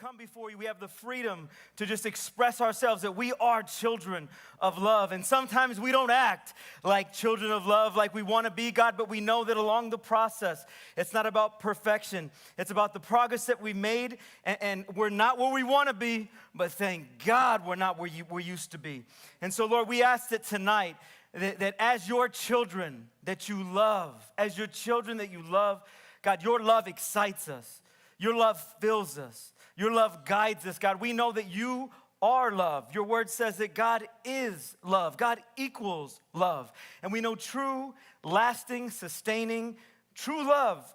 come before you, we have the freedom to just express ourselves that we are children of love. And sometimes we don't act like children of love, like we want to be, God, but we know that along the process, it's not about perfection. It's about the progress that we made, and we're not where we want to be, but thank God we're not where we used to be. And so, Lord, we ask that tonight, that as your children that you love, as your children that you love, God, your love excites us. Your love fills us. Your love guides us, God. We know that you are love. Your word says that God is love. God equals love. And we know true, lasting, sustaining, true love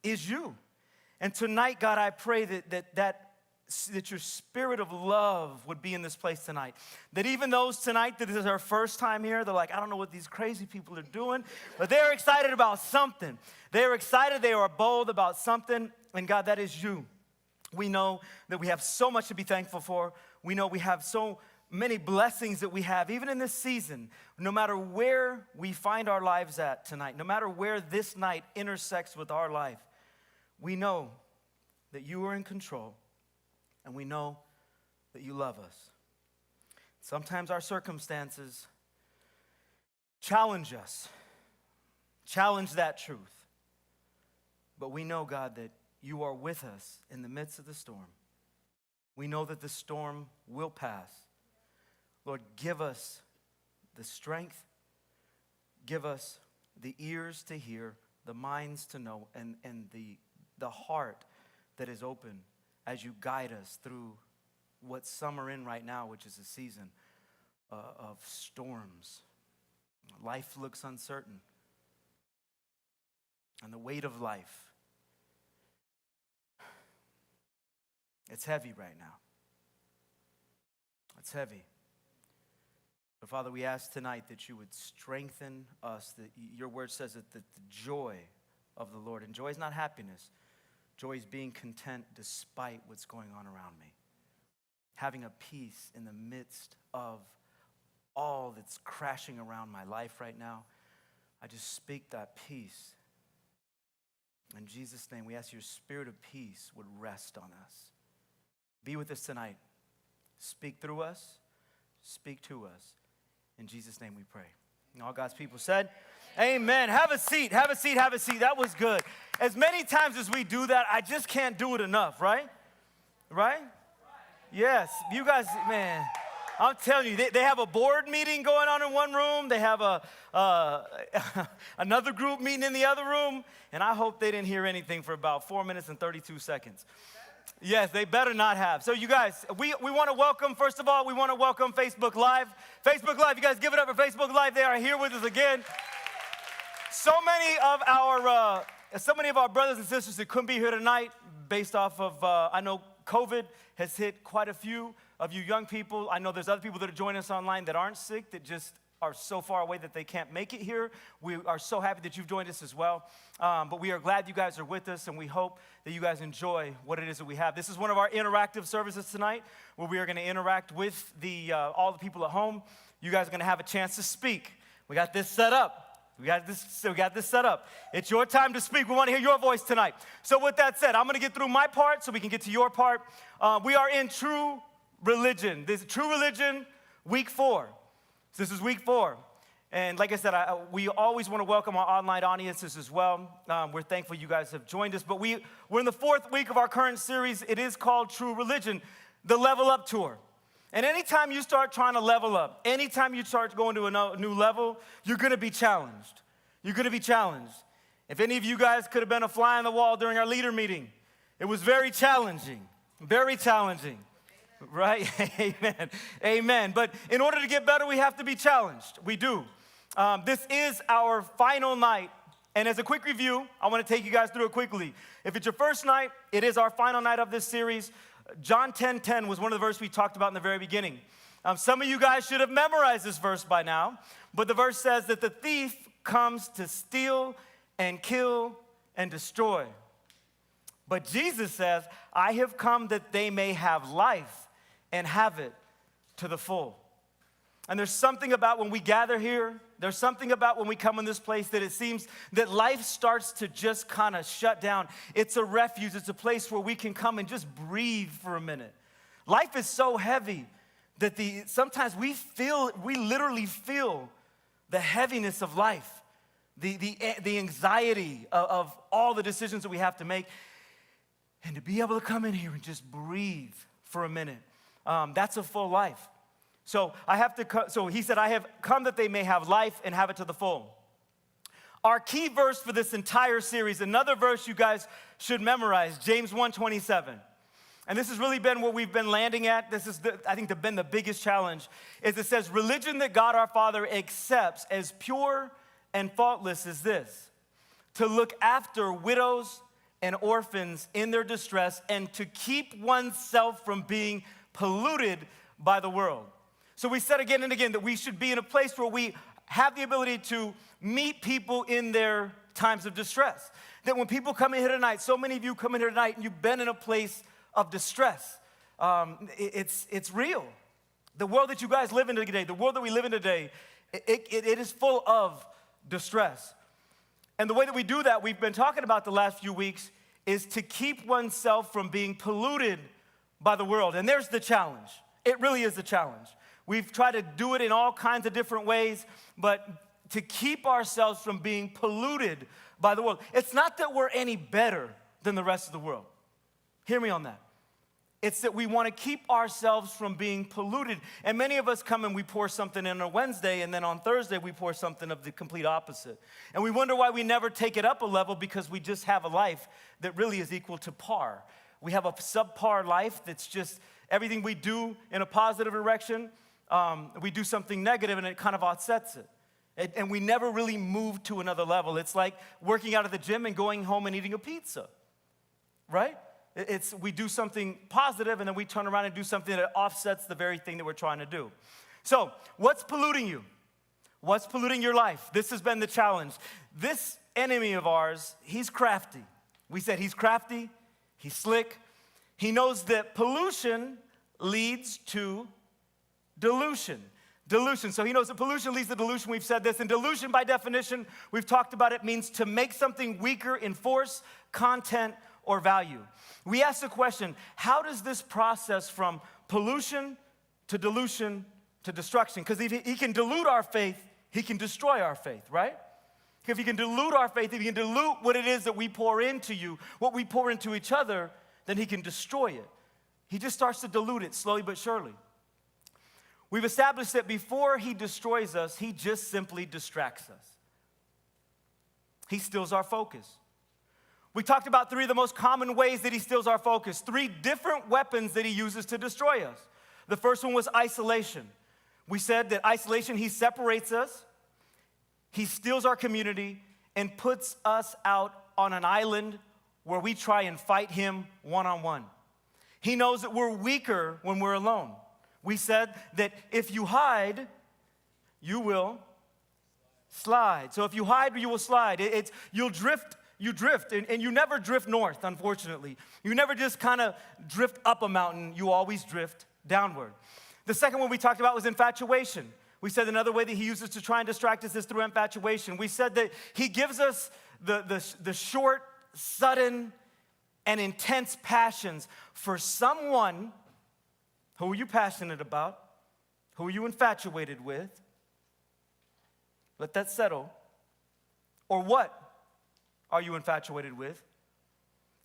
is you. And tonight, God, I pray that your spirit of love would be in this place tonight. That even those tonight that is our first time here, they're like, I don't know what these crazy people are doing, but they're excited about something. They're excited, they are bold about something, and God, that is you. We know that we have so much to be thankful for. We know we have so many blessings that we have, even in this season. No matter where we find our lives at tonight, no matter where this night intersects with our life, we know that you are in control. And we know that you love us. Sometimes our circumstances challenge us, challenge that truth. But we know, God, that you are with us in the midst of the storm. We know that the storm will pass. Lord, give us the strength, give us the ears to hear, the minds to know, and the heart that is open as you guide us through what some are in right now, which is a season of storms. Life looks uncertain. And the weight of life, it's heavy right now. It's heavy. So, Father, we ask tonight that you would strengthen us. That your word says that the joy of the Lord, and joy is not happiness, joy is being content despite what's going on around me. Having a peace in the midst of all that's crashing around my life right now. I just speak that peace. In Jesus' name, we ask your spirit of peace would rest on us. Be with us tonight. Speak through us. Speak to us. In Jesus' name we pray. And all God's people said, amen. Have a seat, have a seat, have a seat. That was good. As many times as we do that, I just can't do it enough, right? Right? Yes. You guys, man, I'm telling you, they have a board meeting going on in one room. They have another group meeting in the other room. And I hope they didn't hear anything for about 4 minutes and 32 seconds. Yes, they better not have. So you guys, we want to welcome, first of all, we want to welcome Facebook Live. Facebook Live, you guys give it up for Facebook Live. They are here with us again. So many of our brothers and sisters that couldn't be here tonight based off of, I know COVID has hit quite a few of you young people. I know there's other people that are joining us online that aren't sick, that just are so far away that they can't make it here. We are so happy that you've joined us as well. But we are glad you guys are with us, and we hope that you guys enjoy what it is that we have. This is one of our interactive services tonight, where we are going to interact with all the people at home. You guys are going to have a chance to speak. We got this set up. We got this set up. It's your time to speak. We want to hear your voice tonight. So with that said, I'm going to get through my part so we can get to your part. We are in True Religion. This is True Religion, week 4. So this is week 4. And like I said, we always want to welcome our online audiences as well. We're thankful you guys have joined us. But we're in the 4th week of our current series. It is called True Religion, the Level Up Tour. And anytime you start trying to level up, anytime you start going to a new level, you're going to be challenged. You're going to be challenged. If any of you guys could have been a fly on the wall during our leader meeting, it was very challenging, right? Amen, amen. But in order to get better, we have to be challenged. We do. This is our final night. And as a quick review, I want to take you guys through it quickly. If it's your first night, it is our final night of this series. John 10:10 was one of the verses we talked about in the very beginning. Some of you guys should have memorized this verse by now, but the verse says that the thief comes to steal and kill and destroy. But Jesus says, I have come that they may have life and have it to the full. And there's something about when we gather here There's something about when we come in this place that it seems that life starts to just kind of shut down. It's a refuge. It's a place where we can come and just breathe for a minute. Life is so heavy that sometimes we literally feel the heaviness of life, the anxiety of all the decisions that we have to make. And to be able to come in here and just breathe for a minute, that's a full life. So he said, I have come that they may have life and have it to the full. Our key verse for this entire series, another verse you guys should memorize, James 1:27. And this has really been what we've been landing at. This is, been the biggest challenge, is it says, religion that God our Father accepts as pure and faultless is this: to look after widows and orphans in their distress and to keep oneself from being polluted by the world. So we said again and again that we should be in a place where we have the ability to meet people in their times of distress. That when people come in here tonight, so many of you come in here tonight and you've been in a place of distress. It's real. The world that you guys live in today, the world that we live in today, it is full of distress. And the way that we do that, we've been talking about the last few weeks, is to keep oneself from being polluted by the world. And there's the challenge. It really is a challenge. We've tried to do it in all kinds of different ways, but to keep ourselves from being polluted by the world. It's not that we're any better than the rest of the world. Hear me on that. It's that we want to keep ourselves from being polluted. And many of us come and we pour something in on Wednesday, and then on Thursday we pour something of the complete opposite. And we wonder why we never take it up a level, because we just have a life that really is equal to par. We have a subpar life that's just everything we do in a positive direction, we do something negative and it kind of offsets it. And we never really move to another level. It's like working out at the gym and going home and eating a pizza, right? We do something positive and then we turn around and do something that offsets the very thing that we're trying to do. So, what's polluting you? What's polluting your life? This has been the challenge. This enemy of ours, he's crafty. We said he's crafty, he's slick. He knows that pollution leads to delusion. Delusion. So he knows that pollution leads to delusion. We've said this. And delusion, by definition, we've talked about it, means to make something weaker in force, content, or value. We asked the question, how does this process from pollution to delusion to destruction? Because if he can dilute our faith, he can destroy our faith, right? If he can dilute our faith, if he can dilute what it is that we pour into you, what we pour into each other, then he can destroy it. He just starts to dilute it slowly but surely. We've established that before he destroys us, he just simply distracts us. He steals our focus. We talked about 3 of the most common ways that he steals our focus, 3 different weapons that he uses to destroy us. The first one was isolation. We said that isolation, he separates us, he steals our community, and puts us out on an island where we try and fight him one-on-one. He knows that we're weaker when we're alone. We said that if you hide, you will slide. So if you hide, you will slide. You drift, and you never drift north, unfortunately. You never just kind of drift up a mountain. You always drift downward. The second one we talked about was infatuation. We said another way that he uses to try and distract us is through infatuation. We said that he gives us the short, sudden, and intense passions for someone. Who are you passionate about? Who are you infatuated with? Let that settle. Or what are you infatuated with?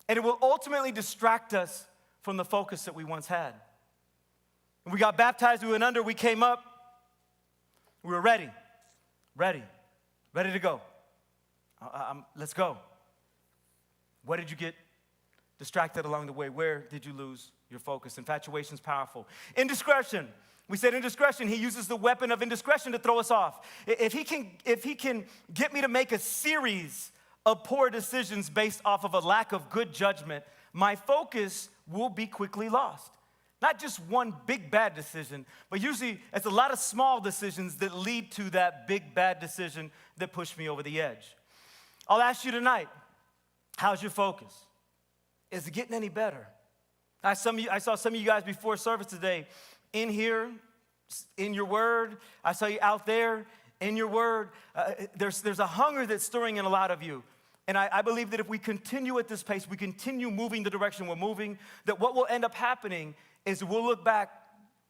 And it will ultimately distract us from the focus that we once had. When we got baptized, we went under, we came up, we were ready to go. Let's go. What did you get distracted along the way? Where did you lose your focus? Infatuation's powerful. Indiscretion. We said indiscretion. He uses the weapon of indiscretion to throw us off. If he can get me to make a series of poor decisions based off of a lack of good judgment, my focus will be quickly lost. Not just one big bad decision, but usually it's a lot of small decisions that lead to that big bad decision that push me over the edge. I'll ask you tonight, how's your focus? Is it getting any better? I saw some of you guys before service today in here, in your word. I saw you out there in your word. There's a hunger that's stirring in a lot of you. And I believe that if we continue at this pace, we continue moving the direction we're moving, that what will end up happening is we'll look back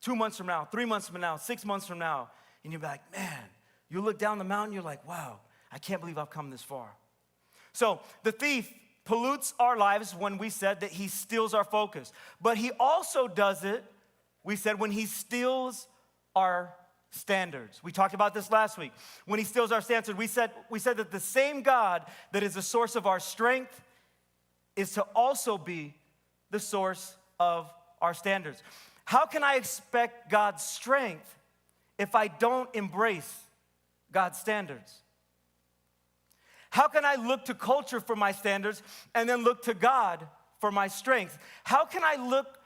2 months from now, 3 months from now, 6 months from now, and you'll be like, man, you look down the mountain, you're like, wow, I can't believe I've come this far. So the thief pollutes our lives when we said that he steals our focus. But he also does it, we said, when he steals our standards. We talked about this last week. When he steals our standards, we said that the same God that is the source of our strength is to also be the source of our standards. How can I expect God's strength if I don't embrace God's standards? How can I look to culture for my standards and then look to God for my strength? How can I look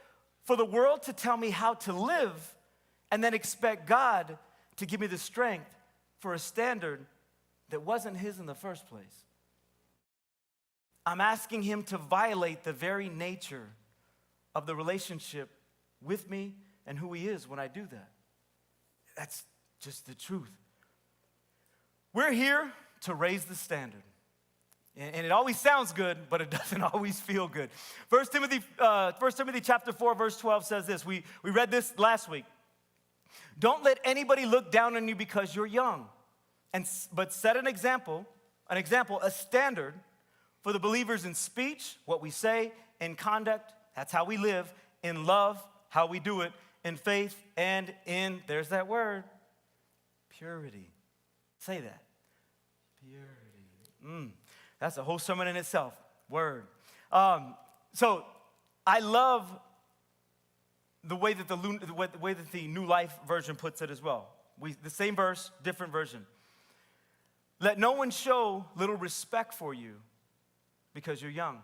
for the world to tell me how to live and then expect God to give me the strength for a standard that wasn't his in the first place? I'm asking him to violate the very nature of the relationship with me and who he is when I do that. That's just the truth. We're here to raise the standard. And it always sounds good, but it doesn't always feel good. 1 Timothy chapter 4, verse 12 says this. We read this last week. Don't let anybody look down on you because you're young, but set an example, a standard for the believers in speech, what we say, in conduct, that's how we live, in love, how we do it, in faith, and in, there's that word, purity. Say that. Purity. That's a whole sermon in itself. Word. So I love the way that the New Life version puts it as well. The same verse, different version. Let no one show little respect for you because you're young.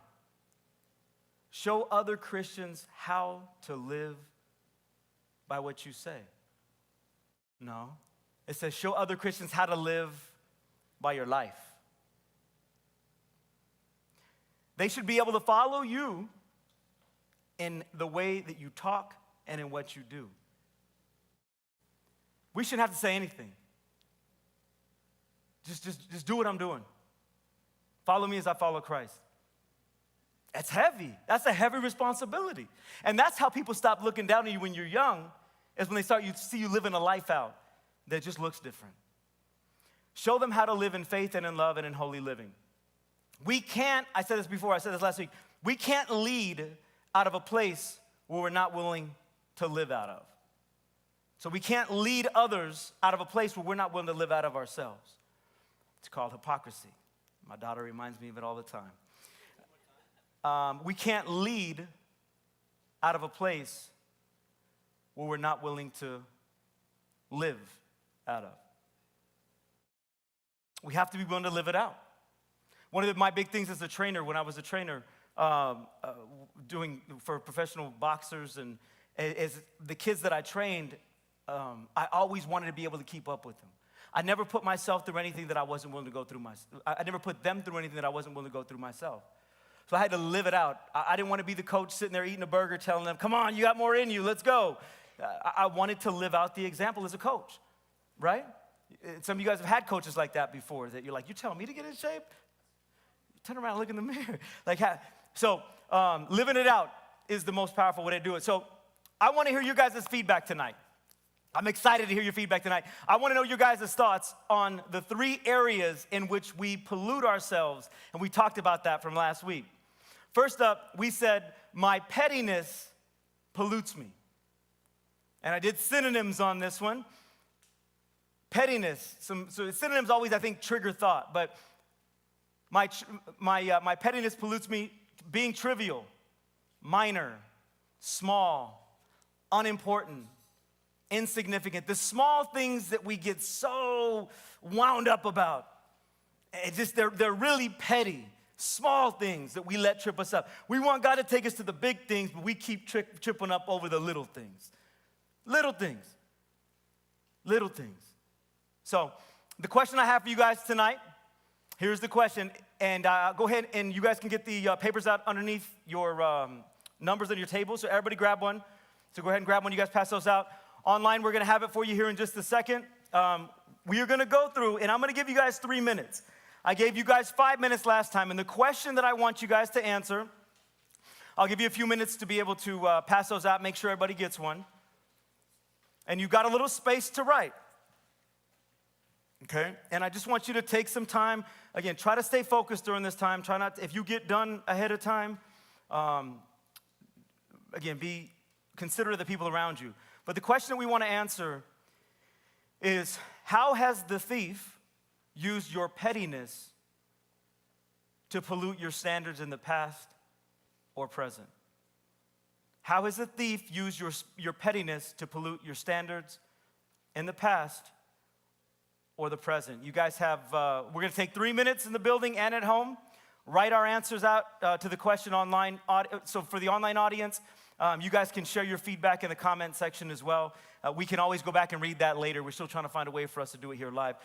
Show other Christians how to live by what you say. No. It says show other Christians how to live by your life. They should be able to follow you in the way that you talk and in what you do. We shouldn't have to say anything. Just do what I'm doing. Follow me as I follow Christ. That's heavy. That's a heavy responsibility. And that's how people stop looking down on you when you're young, is when they start to see you living a life out that just looks different. Show them how to live in faith and in love and in holy living. We can't, I said this before, I said this last week, we can't lead out of a place where we're not willing to live out of. So we can't lead others out of a place where we're not willing to live out of ourselves. It's called hypocrisy. My daughter reminds me of it all the time. We can't lead out of a place where we're not willing to live out of. We have to be willing to live it out. One of my big things as a trainer, when I was a trainer, doing for professional boxers, and as the kids that I trained, I always wanted to be able to keep up with them. I never put myself through anything that I wasn't willing to go through myself. I never put them through anything that I wasn't willing to go through myself. So I had to live it out. I didn't want to be the coach sitting there eating a burger telling them, come on, you got more in you, let's go. I wanted to live out the example as a coach, right? Some of you guys have had coaches like that before, that you're like, you're telling me to get in shape? Turn around and look in the mirror. Living it out is the most powerful way to do it. So I want to hear you guys' feedback tonight. I'm excited to hear your feedback tonight. I want to know your guys' thoughts on the 3 areas in which we pollute ourselves, and we talked about that from last week. First up, we said, my pettiness pollutes me. And I did synonyms on this one. Pettiness. So synonyms always, I think, trigger thought, but my pettiness pollutes me. Being trivial, minor, small, unimportant, insignificant. The small things that we get so wound up about. They're really petty, small things that we let trip us up. We want God to take us to the big things, but we keep tripping up over the little things. Little things. Little things. So the question I have for you guys tonight, here's the question, and go ahead and you guys can get the papers out underneath your numbers on your table, so everybody grab one. So go ahead and grab one, you guys pass those out. Online, we're going to have it for you here in just a second. We're we are going to go through, and I'm going to give you guys 3 minutes. I gave you guys 5 minutes last time, and the question that I want you guys to answer, I'll give you a few minutes to be able to pass those out, make sure everybody gets one. And you've got a little space to write. Okay? And I just want you to take some time. Again, try to stay focused during this time. Try not to, if you get done ahead of time, again, be considerate of the people around you. But the question that we want to answer is, how has the thief used your pettiness to pollute your standards in the past or present? How has the thief used your pettiness to pollute your standards in the past or the present? You guys have, we're going to take 3 minutes in the building and at home. Write our answers out to the question online. So for the online audience, you guys can share your feedback in the comment section as well. We can always go back and read that later. We're still trying to find a way for us to do it here live.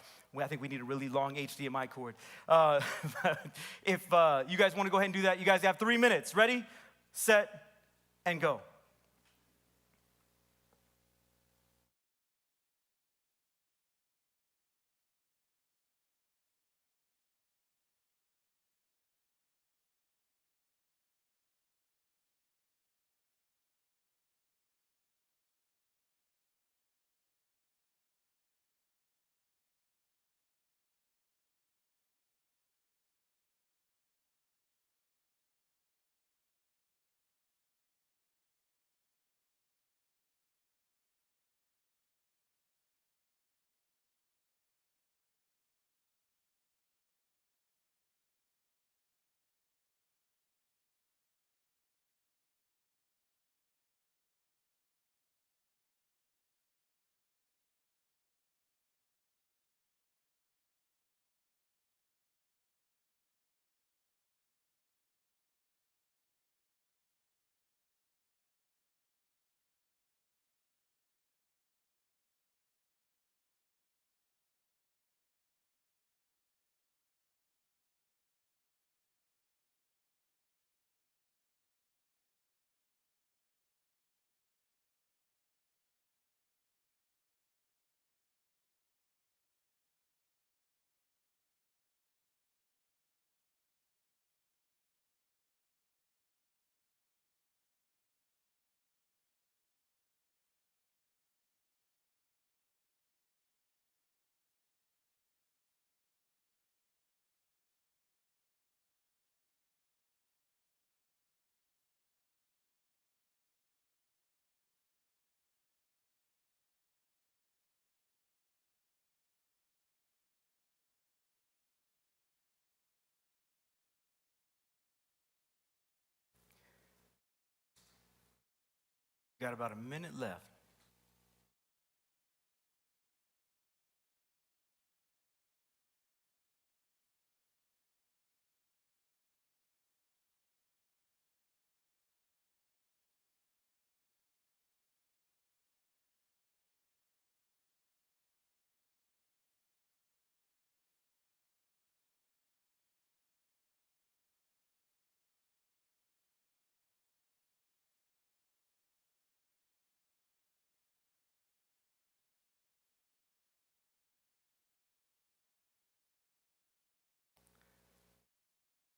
I think we need a really long HDMI cord. If you guys want to go ahead and do that, you guys have 3 minutes. Ready, set, and go. Got about a minute left.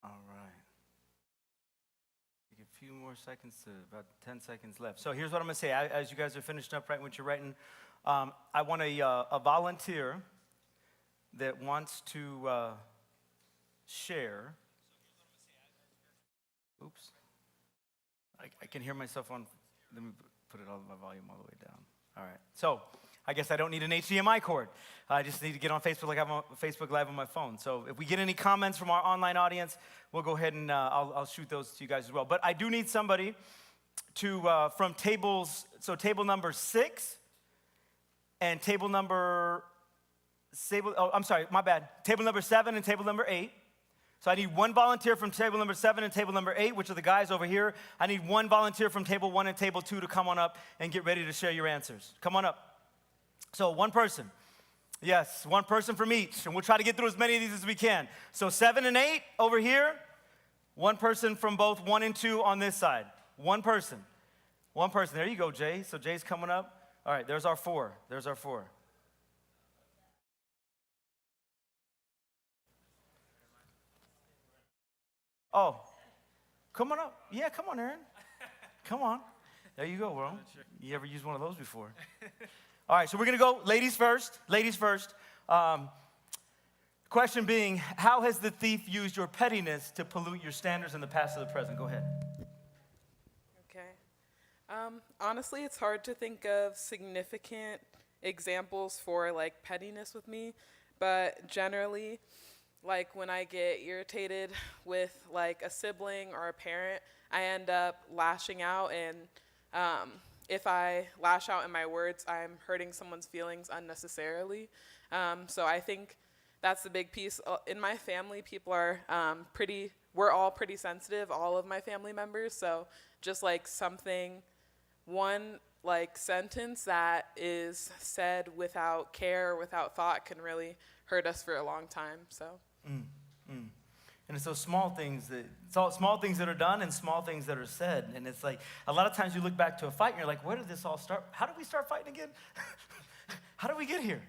All right. Take a few more seconds to about 10 seconds left. So here's what I'm going to say. As you guys are finished up, right, what you're writing, I want a volunteer that wants to share. Oops. I can hear myself on. Let me put it all my volume all the way down. All right. So I guess I don't need an HDMI cord. I just need to get on Facebook like I'm on Facebook Live on my phone. So if we get any comments from our online audience, we'll go ahead and I'll shoot those to you guys as well. But I do need somebody to, from tables, so table number 6 and table number, table number 7 and table number 8. So I need one volunteer from table number 7 and table number 8, which are the guys over here. I need one volunteer from table 1 and table 2 to come on up and get ready to share your answers. Come on up. So one person. Yes, one person from each. And we'll try to get through as many of these as we can. So 7 and 8 over here. One person from both 1 and 2 on this side. One person. One person. There you go, Jay. So Jay's coming up. All right, there's our 4. There's our 4. Oh, come on up. Yeah, come on, Aaron. Come on. There you go, bro. You ever used one of those before? All right, so we're going to go ladies first. Ladies first. Question being, how has the thief used your pettiness to pollute your standards in the past or the present? Go ahead. Okay. Honestly, it's hard to think of significant examples for like pettiness with me, but generally, like when I get irritated with like a sibling or a parent, I end up lashing out, and if I lash out in my words, I'm hurting someone's feelings unnecessarily. So I think that's the big piece. In my family, people are we're all pretty sensitive, all of my family members, so just like one like sentence that is said without care or without thought can really hurt us for a long time, so. And it's those small things that are done and small things that are said. And it's like, a lot of times you look back to a fight and you're like, where did this all start? How did we start fighting again? How did we get here?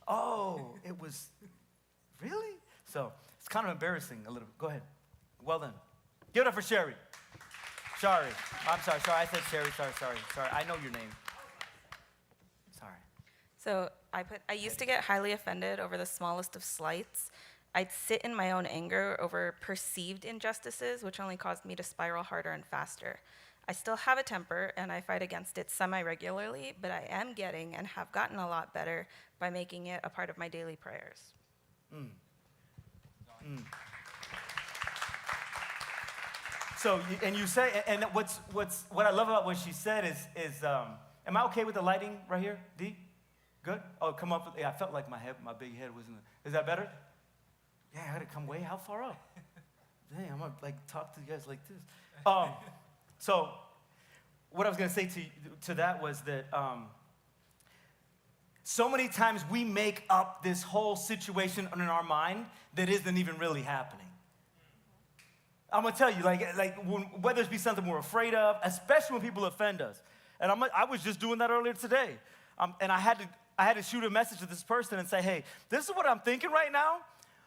Oh, it was, really? So it's kind of embarrassing a little bit. Go ahead. Well done. Give it up for Sherry. Sorry. I'm sorry. I said Sherry. Sorry. I know your name. Sorry. So I used to get highly offended over the smallest of slights. I'd sit in my own anger over perceived injustices, which only caused me to spiral harder and faster. I still have a temper, and I fight against it semi-regularly, but I am getting and have gotten a lot better by making it a part of my daily prayers. So, and you say, and what I love about what she said is am I okay with the lighting right here, D? Good? Oh, come up. Yeah, I felt like my big head was in the, is that better? Yeah, I had to come way, how far up? Dang, I'm gonna like talk to you guys like this. So what I was gonna say to that was that so many times we make up this whole situation in our mind that isn't even really happening. I'm gonna tell you, whether it be something we're afraid of, especially when people offend us. And I was just doing that earlier today, and I had to shoot a message to this person and say, hey, this is what I'm thinking right now.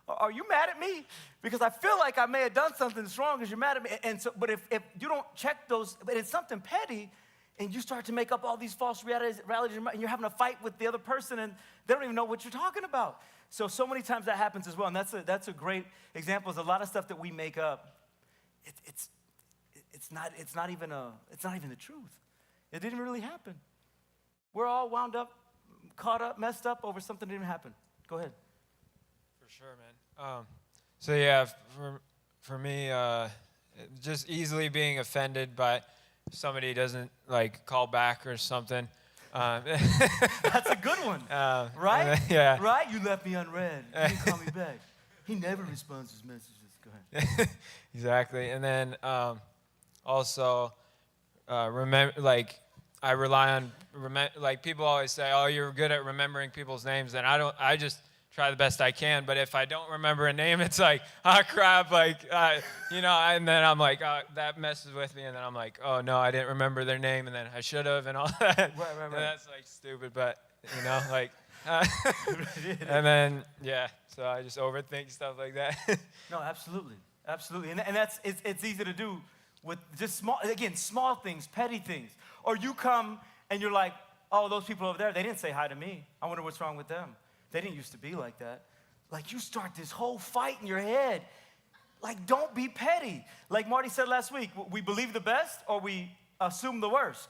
Are you mad at me? Because I feel like I may have done something wrong because you're mad at me. And so, but if you don't check those, but it's something petty, and you start to make up all these false realities, and you're having a fight with the other person, and they don't even know what you're talking about. So many times that happens as well, and that's a great example. Is a lot of stuff that we make up. It's not even the truth. It didn't really happen. We're all wound up, caught up, messed up over something that didn't happen. Go ahead. For sure, man. So yeah, for me, just easily being offended by somebody doesn't like call back or something. That's a good one, right? Yeah. Right? You left me unread. You didn't call me back. He never responds to his messages. Go ahead. Exactly. And then also remember, like I rely on like people always say, oh, you're good at remembering people's names, and I just try the best I can, but if I don't remember a name, it's like, crap, and then I'm like, that messes with me, and then I'm like, oh, no, I didn't remember their name, and then I should have, and all that. Right. And that's, like, stupid, but, and then, yeah, so I just overthink stuff like that. No, absolutely, and it's easy to do with just small things, petty things, or you come and you're like, oh, those people over there, they didn't say hi to me. I wonder what's wrong with them. They didn't used to be like that. Like, you start this whole fight in your head. Like, don't be petty. Like Marty said last week, we believe the best or we assume the worst.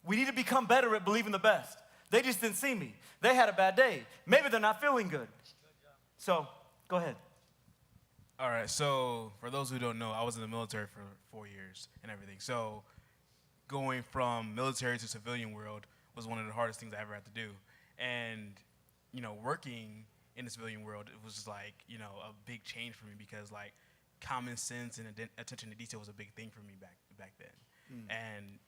We need to become better at believing the best. They just didn't see me. They had a bad day. Maybe they're not feeling good. So, go ahead. All right, so for those who don't know, I was in the military for 4 years and everything. So going from military to civilian world was one of the hardest things I ever had to do. And working in the civilian world, it was just like, a big change for me because like common sense and attention to detail was a big thing for me back then. And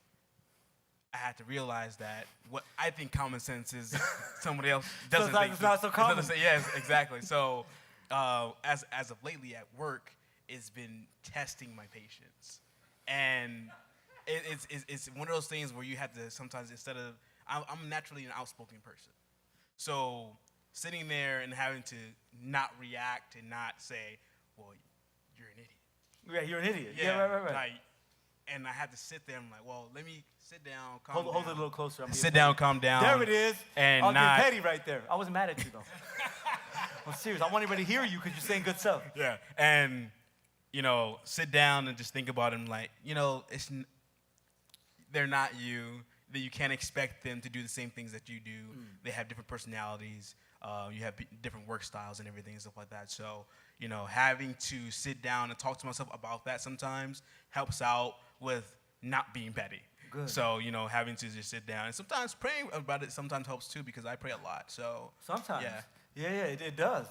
I had to realize that what I think common sense is, somebody else doesn't think. It's not so common. Yes, exactly. So as of lately at work, it's been testing my patience. And it's one of those things where you have to sometimes, I'm naturally an outspoken person. So sitting there and having to not react and not say, well, you're an idiot. Yeah, you're an idiot. Yeah, right. Like, and I had to sit there. I'm like, well, let me sit down, calm Hold it a little closer. Sit down, calm down. There it is. And I'll not get petty right there. I wasn't mad at you, though. I'm serious. I want everybody to hear you because you're saying good stuff. Yeah, and, sit down and just think about them like, they're not you, that you can't expect them to do the same things that you do. They have different personalities. You have different work styles and everything and stuff like that. So, having to sit down and talk to myself about that sometimes helps out with not being petty. Good. So, having to just sit down. And sometimes praying about it sometimes helps too because I pray a lot. So Sometimes. Yeah. Yeah, it does.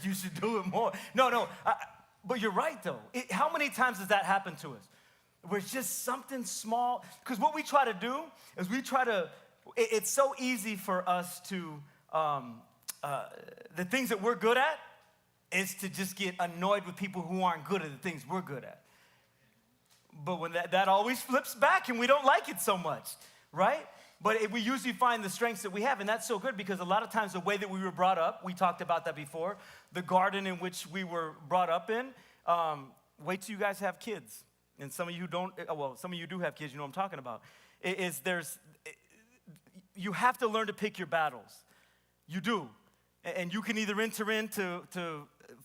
You should do it more. No, but you're right, though. How many times does that happen to us? Where it's just something small. Because what we try to do is it's so easy for us to, the things that we're good at is to just get annoyed with people who aren't good at the things we're good at. But when that always flips back and we don't like it so much, right? But we usually find the strengths that we have, and that's so good because a lot of times the way that we were brought up, we talked about that before, the garden in which we were brought up in, wait till you guys have kids. And some of you don't, some of you do have kids, you know what I'm talking about. You have to learn to pick your battles. You do. And you can either enter into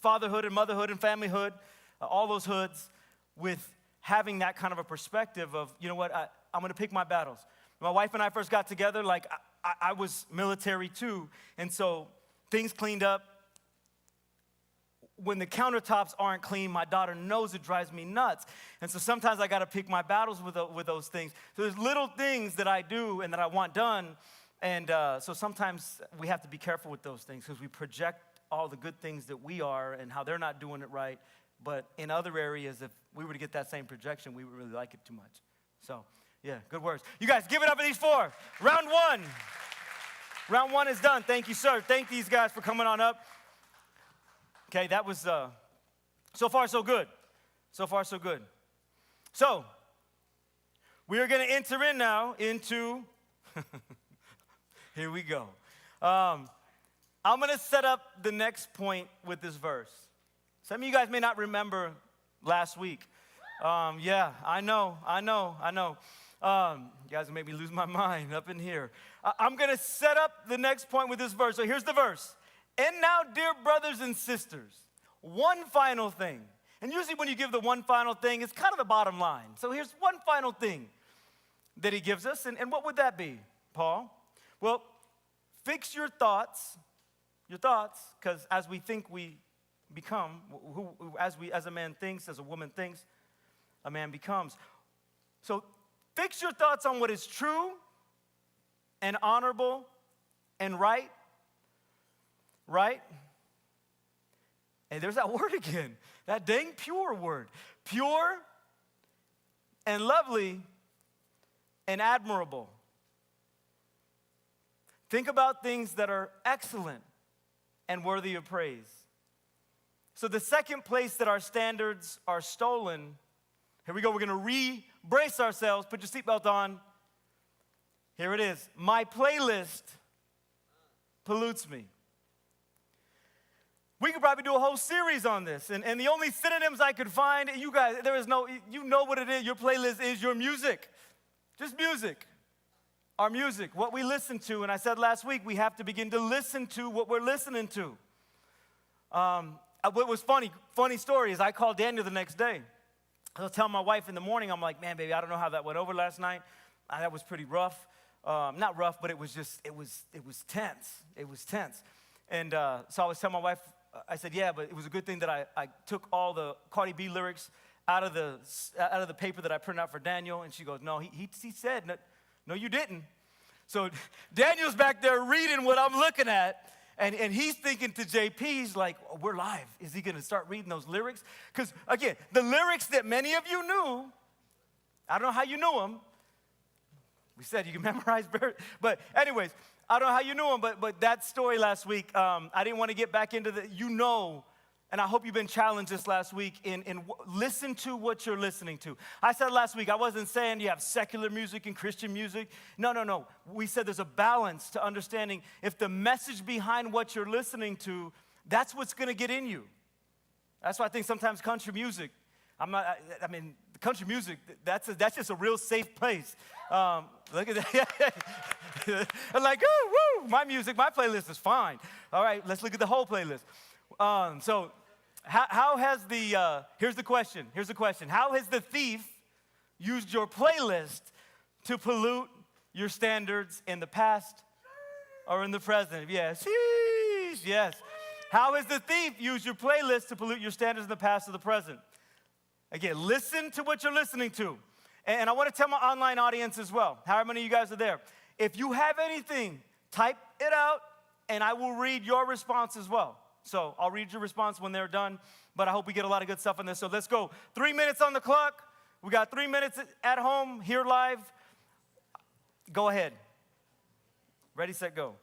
fatherhood and motherhood and familyhood, all those hoods, with having that kind of a perspective of, you know what, I'm going to pick my battles. My wife and I first got together, like, I was military too, and so things cleaned up. When the countertops aren't clean, my daughter knows it drives me nuts. And so sometimes I got to pick my battles with those things. So there's little things that I do and that I want done, and so sometimes we have to be careful with those things because we project all the good things that we are and how they're not doing it right. But in other areas, if we were to get that same projection, we would really like it too much. So, yeah, good words. You guys, give it up for these four. Round one. Round one is done. Thank you, sir. Thank these guys for coming on up. Okay, that was, so far so good. So far so good. So, we are going to enter in now into, here we go. I'm going to set up the next point with this verse. Some of you guys may not remember last week. Yeah, I know. You guys make me lose my mind up in here. I'm going to set up the next point with this verse. So here's the verse. And now, dear brothers and sisters, one final thing. And usually when you give the one final thing, it's kind of the bottom line. So here's one final thing that he gives us. And what would that be, Paul? Well, fix your thoughts, because as we think we become, as a man thinks, as a woman thinks, a man becomes. So fix your thoughts on what is true and honorable and right. Right? And there's that word again, that dang pure word. Pure and lovely and admirable. Think about things that are excellent and worthy of praise. So the second place that our standards are stolen, here we go, we're going to re-brace ourselves, put your seatbelt on. Here it is. My playlist pollutes me. We could probably do a whole series on this. And the only synonyms I could find, you guys, you know what it is. Your playlist is your music. Just music. Our music, what we listen to. And I said last week, we have to begin to listen to what we're listening to. What was funny story is I called Daniel the next day. I was telling my wife in the morning, I'm like, man, baby, I don't know how that went over last night. That was pretty rough. Not rough, but it was tense. It was tense. And so I was telling my wife, I said, yeah, but it was a good thing that I took all the Cardi B lyrics out of the paper that I printed out for Daniel. And she goes, no, he said, no, you didn't. So Daniel's back there reading what I'm looking at. And he's thinking to JP, he's like, oh, we're live. Is he going to start reading those lyrics? Because, again, the lyrics that many of you knew, I don't know how you knew them. We said you can memorize, but anyways, I don't know how you knew them, but that story last week, I didn't want to get back into and I hope you've been challenged this last week in listen to what you're listening to. I said last week, I wasn't saying you have secular music and Christian music. No. We said there's a balance to understanding if the message behind what you're listening to, that's what's going to get in you. That's why I think sometimes country music, I mean, country music, that's just a real safe place. Look at that. I'm like, ooh, woo, my playlist is fine. All right, let's look at the whole playlist. So how has here's the question. How has the thief used your playlist to pollute your standards in the past or in the present? Yes, yes. How has the thief used your playlist to pollute your standards in the past or the present? Again, listen to what you're listening to. And I want to tell my online audience as well, however many of you guys are there. If you have anything, type it out, and I will read your response as well. So I'll read your response when they're done, but I hope we get a lot of good stuff on this. So let's go. 3 minutes on the clock. We got 3 minutes at home, here live. Go ahead. Ready, set, go.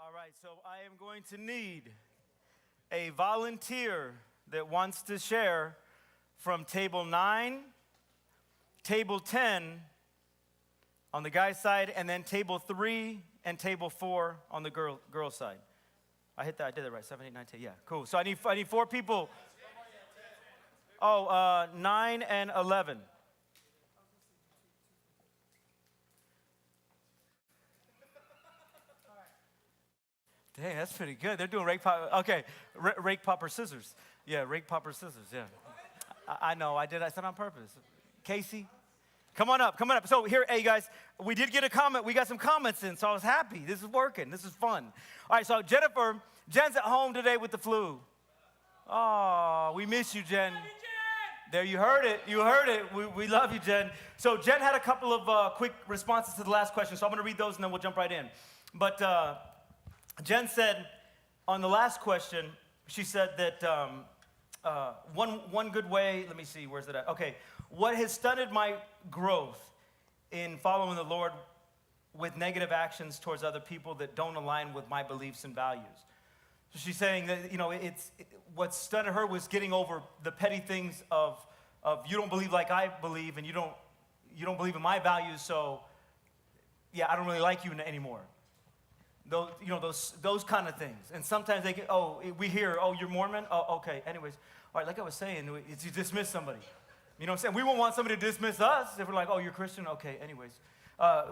All right, so I am going to need a volunteer that wants to share from table 9, table 10 on the guy's side, and then table 3 and table 4 on the girl side. I did that right, 7, 8, 9, 10, yeah, cool. So I need 4 people. 9 and 11. Dang, that's pretty good. They're doing rake, pop. Okay, rake, paper, scissors. Yeah, rake, paper, scissors. Yeah, I know. I said on purpose. Casey, come on up. So here, hey guys, we did get a comment. We got some comments in, so I was happy. This is working. This is fun. All right, so Jen's at home today with the flu. Oh, we miss you, Jen. There, you heard it. We love you, Jen. So Jen had a couple of quick responses to the last question, so I'm going to read those and then we'll jump right in. But Jen said on the last question, she said that one good way, let me see, where's it at? Okay, what has stunted my growth in following the Lord with negative actions towards other people that don't align with my beliefs and values. So she's saying that, what stunted her was getting over the petty things of you don't believe like I believe and you don't believe in my values, so yeah, I don't really like you anymore. those kind of things. And sometimes they get, we hear, you're Mormon? Oh, okay. Anyways, all right, like I was saying, it's you dismiss somebody. You know what I'm saying? We won't want somebody to dismiss us if we're like, oh, you're Christian? Okay, anyways.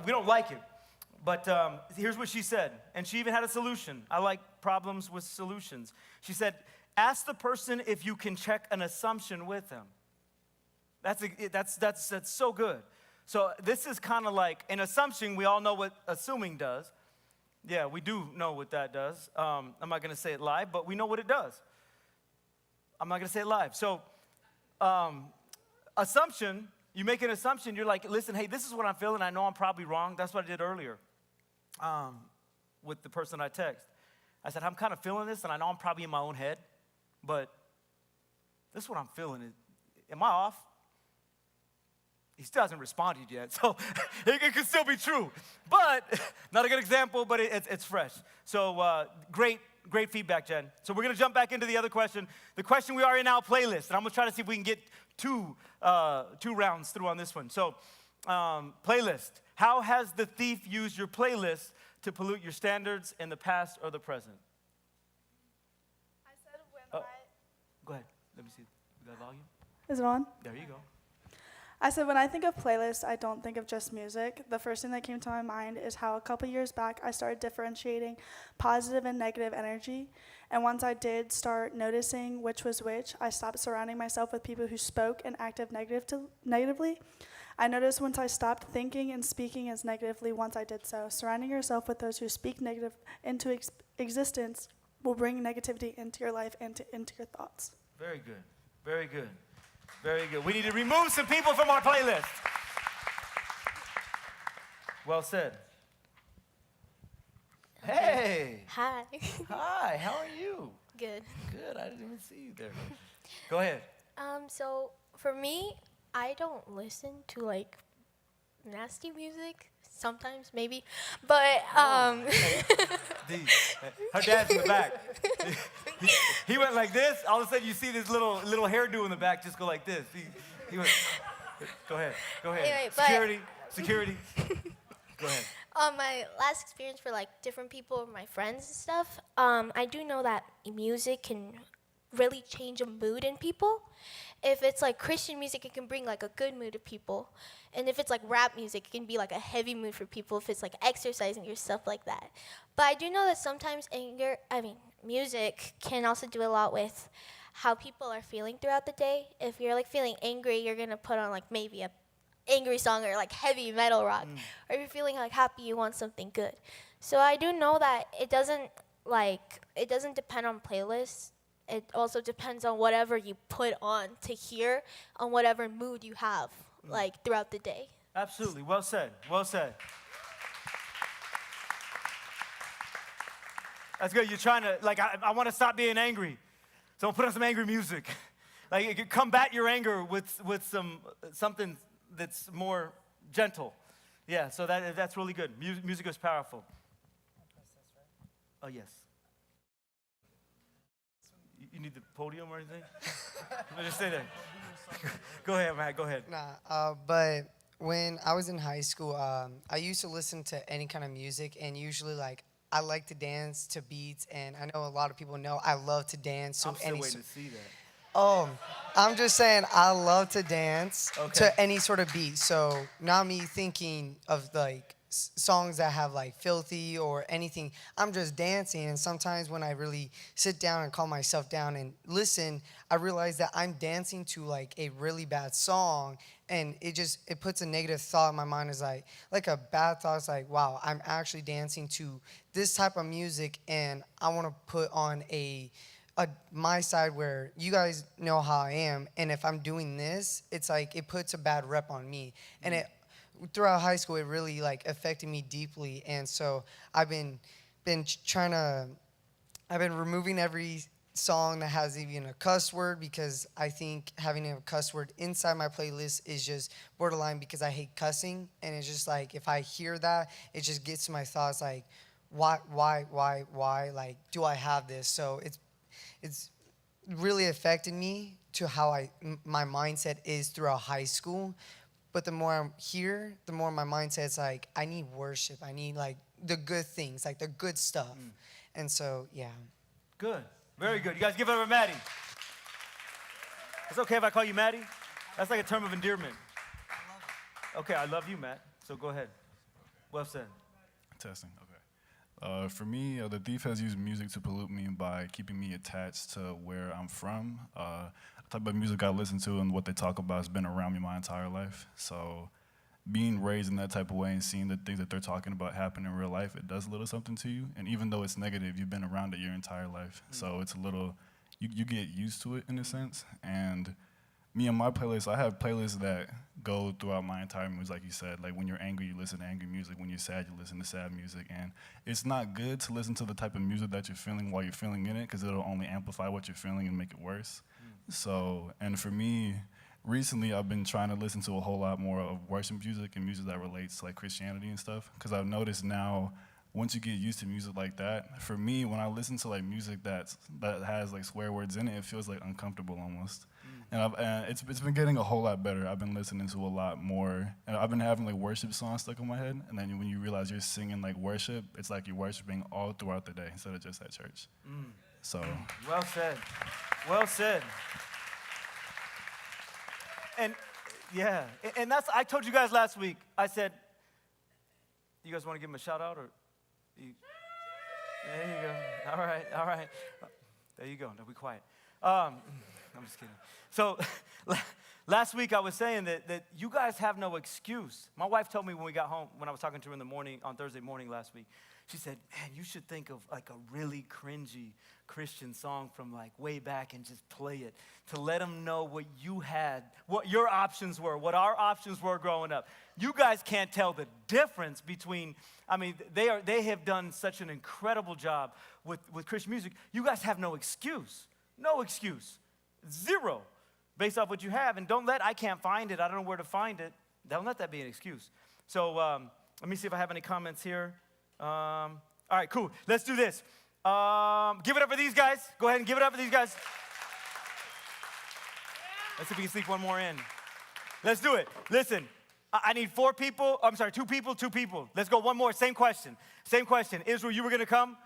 We don't like it. But here's what she said, and she even had a solution. I like problems with solutions. She said, ask the person if you can check an assumption with them. That's so good. So this is kind of like an assumption. We all know what assuming does. Yeah, we do know what that does. I'm not going to say it live, but we know what it does. I'm not going to say it live. So assumption, you make an assumption. You're like, listen, hey, this is what I'm feeling. I know I'm probably wrong. That's what I did earlier with the person I text. I said, I'm kind of feeling this, and I know I'm probably in my own head, but this is what I'm feeling. Am I off? He still hasn't responded yet, so it could still be true. But, not a good example, but it's fresh. So great feedback, Jen. So we're going to jump back into the other question. The question we are in now, playlist. And I'm going to try to see if we can get two rounds through on this one. So playlist. How has the thief used your playlist to pollute your standards in the past or the present? I said when Go ahead. Let me see. You got volume? Is it on? There you go. I said, when I think of playlists, I don't think of just music. The first thing that came to my mind is how a couple years back, I started differentiating positive and negative energy. And once I did start noticing which was which, I stopped surrounding myself with people who spoke and acted negatively. I noticed once I stopped thinking and speaking as negatively once I did so. Surrounding yourself with those who speak negative into existence will bring negativity into your life and into your thoughts. Very good. Very good. Very good. We need to remove some people from our playlist. Well said. Hey. Hi. Hi, how are you? Good. Good, I didn't even see you there. Go ahead. So for me, I don't listen to like nasty music. Sometimes, maybe, but Her dad's in the back. He went like this. All of a sudden, you see this little hairdo in the back just go like this. He went. Go ahead. Anyway, Security. Go ahead. My last experience for like different people, my friends and stuff. I do know that music can really change a mood in people. If it's like Christian music, it can bring like a good mood to people. And if it's like rap music, it can be like a heavy mood for people if it's like exercising or stuff like that. But I do know that sometimes music can also do a lot with how people are feeling throughout the day. If you're like feeling angry, you're gonna put on like maybe a angry song or like heavy metal rock. Or if you're feeling like happy, you want something good. So I do know that it doesn't depend on playlists. It also depends on whatever you put on to hear, on whatever mood you have, like throughout the day. Absolutely. Well said. Well said. That's good. You're trying to, like, I want to stop being angry. So put on some angry music. Like, you can combat your anger with something that's more gentle. Yeah, so that's really good. Music is powerful. Oh, yes. You need the podium or anything? Just stay there. Go ahead, Matt. Go ahead. But when I was in high school, I used to listen to any kind of music, and usually, like, I like to dance to beats, and I know a lot of people know I love to dance. So I'm still waiting to see that. Oh, I'm just saying I love to dance to any sort of beat. So not me thinking of like songs that have like filthy or anything. I'm just dancing, and sometimes when I really sit down and calm myself down and listen, I realize that I'm dancing to like a really bad song, and it puts a negative thought in my mind. Is like a bad thought. It's like, wow, I'm actually dancing to this type of music, and I want to put on my side where you guys know how I am, and if I'm doing this, it's like it puts a bad rep on me, and throughout high school, it really like affected me deeply, and so I've been removing every song that has even a cuss word, because I think having a cuss word inside my playlist is just borderline, because I hate cussing, and it's just like if I hear that, it just gets to my thoughts like, why, like, do I have this? So it's really affected me to how my mindset is throughout high school. But the more I'm here, the more my mindset's like, I need worship. I need like the good things, like the good stuff. And so, yeah. Good. Very good. You guys give it up for Maddie. It's okay if I call you Maddie? That's like a term of endearment. I love it. Okay, I love you, Matt. So go ahead. Well said. Testing, okay. For me, the thief has used music to pollute me by keeping me attached to where I'm from. The type of music I listen to and what they talk about has been around me my entire life. So being raised in that type of way and seeing the things that they're talking about happen in real life, it does a little something to you. And even though it's negative, you've been around it your entire life. So it's a little, you get used to it in a sense. And me and my playlist, I have playlists that go throughout my entire music, like you said. Like when you're angry, you listen to angry music. When you're sad, you listen to sad music. And it's not good to listen to the type of music that you're feeling while you're feeling in it, because it'll only amplify what you're feeling and make it worse. So, and for me, recently I've been trying to listen to a whole lot more of worship music and music that relates to like Christianity and stuff, because I've noticed now, once you get used to music like that, for me, when I listen to like music that has like swear words in it, it feels like uncomfortable almost. And it's been getting a whole lot better. I've been listening to a lot more, and I've been having like worship songs stuck in my head. And then when you realize you're singing like worship, it's like you're worshiping all throughout the day instead of just at church. So. Well said. Well said. And yeah, and that's, I told you guys last week, I said, you guys want to give him a shout out or? There you go. All right. There you go. Now be quiet. I'm just kidding. So last week I was saying that you guys have no excuse. My wife told me when we got home, when I was talking to her in the morning, on Thursday morning last week, she said, man, you should think of like a really cringy Christian song from like way back and just play it to let them know what you had, what your options were, what our options were growing up. You guys can't tell the difference between, I mean, they have done such an incredible job with Christian music. You guys have no excuse. No excuse. Zero. Based off what you have. And I can't find it. I don't know where to find it. Don't let that be an excuse. So let me see if I have any comments here. All right, cool. Let's do this. Give it up for these guys. Go ahead and give it up for these guys. Let's see if we can sneak one more in. Let's do it. Listen, I need 4 people. I'm sorry, 2 people, 2 people. Let's go one more. Same question. Israel, you were going to come?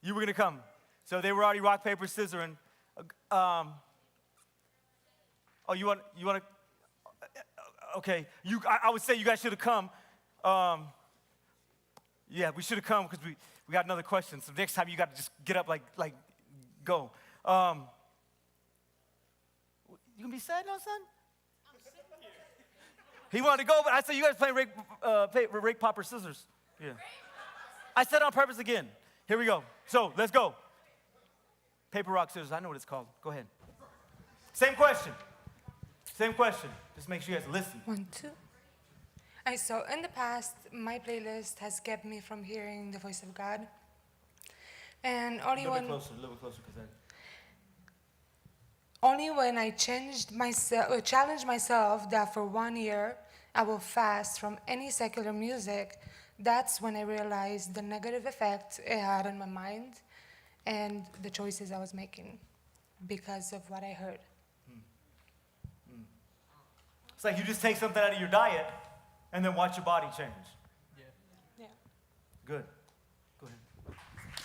You were going to come. So they were already rock, paper, scissoring. You want to? Okay. I would say you guys should have come. Yeah, we should have come because we got another question. So next time you got to just get up like go. You gonna be sad now, son? I'm sitting here. He wanted to go, but I said you guys playing rake, paper, scissors. Yeah. I said on purpose again. Here we go. So let's go. Paper, rock, scissors. I know what it's called. Go ahead. Same question. Just make sure you guys listen. 1, 2. So in the past, my playlist has kept me from hearing the voice of God. And A little bit closer, because only when I challenged myself that for 1 year I will fast from any secular music, that's when I realized the negative effect it had on my mind and the choices I was making because of what I heard. It's like you just take something out of your diet and then watch your body change. Yeah. Good. Go ahead.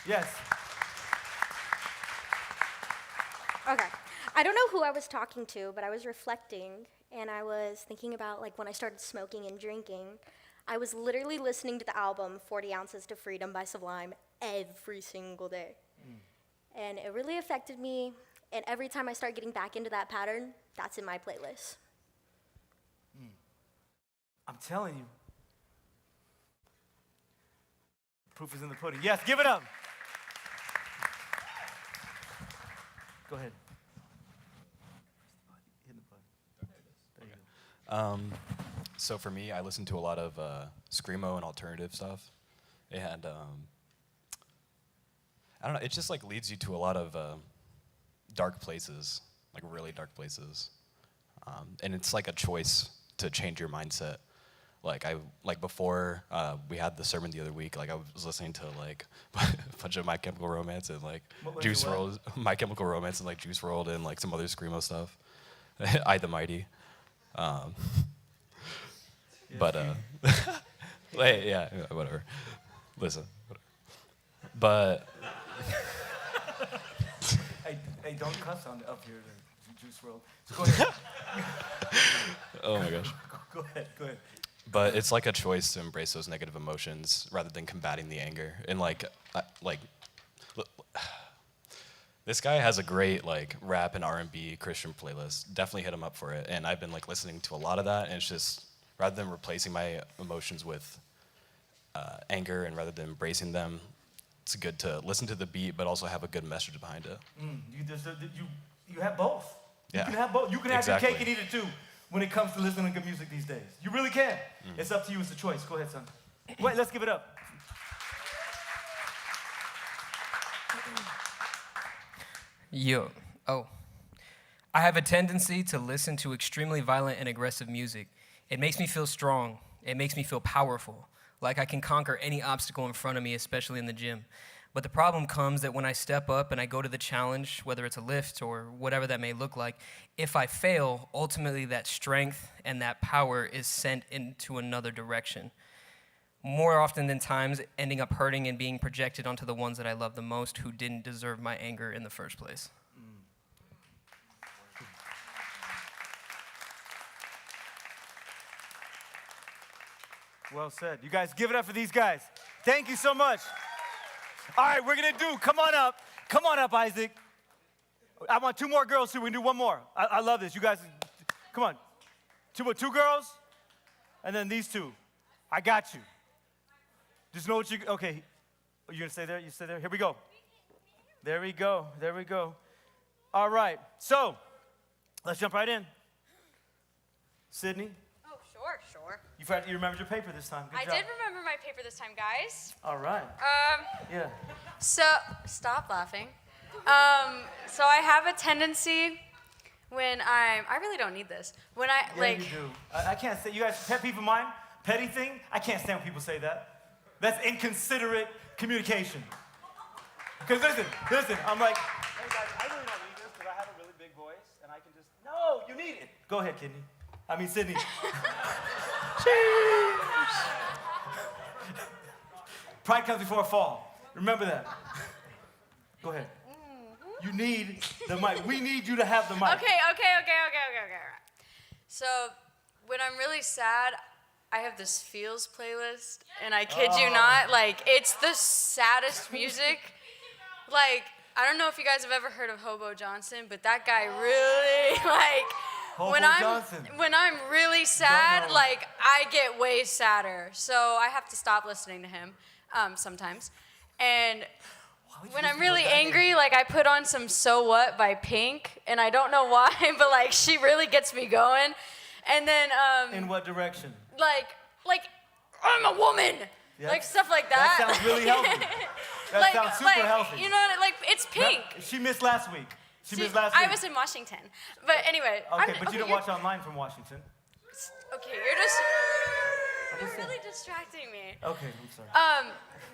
Yes. Okay. I don't know who I was talking to, but I was reflecting, and I was thinking about like when I started smoking and drinking. I was literally listening to the album 40 Ounces to Freedom by Sublime every single day. And it really affected me, and every time I start getting back into that pattern, that's in my playlist. I'm telling you. Proof is in the pudding. Yes, give it up. Go ahead. Hit the button. There you go. So for me, I listen to a lot of screamo and alternative stuff, and I don't know. It just like leads you to a lot of dark places, like really dark places, and it's like a choice to change your mindset. Like before we had the sermon the other week, like I was listening to like a bunch of My Chemical Romance and like Juice WRLD, My Chemical Romance and like Juice WRLD and like some other screamo stuff, I the Mighty, but Wait, yeah, whatever. Listen, whatever. But hey, don't cuss on up here, the Juice WRLD. So go ahead. oh my gosh. Go ahead. But it's like a choice to embrace those negative emotions rather than combating the anger. And this guy has a great like rap and R&B Christian playlist. Definitely hit him up for it. And I've been like listening to a lot of that. And it's just rather than replacing my emotions with anger and rather than embracing them, it's good to listen to the beat but also have a good message behind it. You have both. Yeah. You can have both. You can Exactly. have your cake and eat it too when it comes to listening to good music these days. You really can. It's up to you. It's a choice. Go ahead, son. Wait, let's give it up. Yo, I have a tendency to listen to extremely violent and aggressive music. It makes me feel strong. It makes me feel powerful, like I can conquer any obstacle in front of me, especially in the gym. But the problem comes that when I step up and I go to the challenge, whether it's a lift or whatever that may look like, if I fail, ultimately that strength and that power is sent into another direction. More often than times, ending up hurting and being projected onto the ones that I love the most who didn't deserve my anger in the first place. Well said. You guys give it up for these guys. Thank you so much. All right, we're going to do, come on up. Come on up, Isaac. I want two more girls too. We can do one more. I love this. You guys, come on. Two girls, and then these two. I got you. Just know what okay. You're going to stay there? You stay there? Here we go. There we go. All right. So, let's jump right in. Sydney? Oh, sure. You remembered your paper this time. Good I job. did remember my paper this time, guys. All right. Yeah. So, stop laughing. So I have a tendency when I really don't need this. When Yeah, you do. I can't say, you guys, pet peeve of mine, petty thing, I can't stand when people say that. That's inconsiderate communication. Because listen, I'm like, hey guys, I really don't need this because I have a really big voice and I can just, no, you need it. Go ahead, Sydney. Pride comes before a fall. Remember that. Go ahead. You need the mic. We need you to have the mic. Okay. So, when I'm really sad, I have this feels playlist, and I kid you not, like, it's the saddest music. Like, I don't know if you guys have ever heard of Hobo Johnson, but that guy really, like, when I'm really sad, like, I get way sadder. So I have to stop listening to him sometimes. And when I'm really angry, like, I put on some So What by Pink, and I don't know why, but, like, she really gets me going. And then, in what direction? Like, I'm a woman! Yep. Like, stuff like that. That sounds really healthy. That sounds super healthy. You know, like, it's Pink. She missed last week. I was in Washington. But anyway. Okay, but you didn't watch online from Washington. Okay, you're really distracting me. Okay, I'm sorry.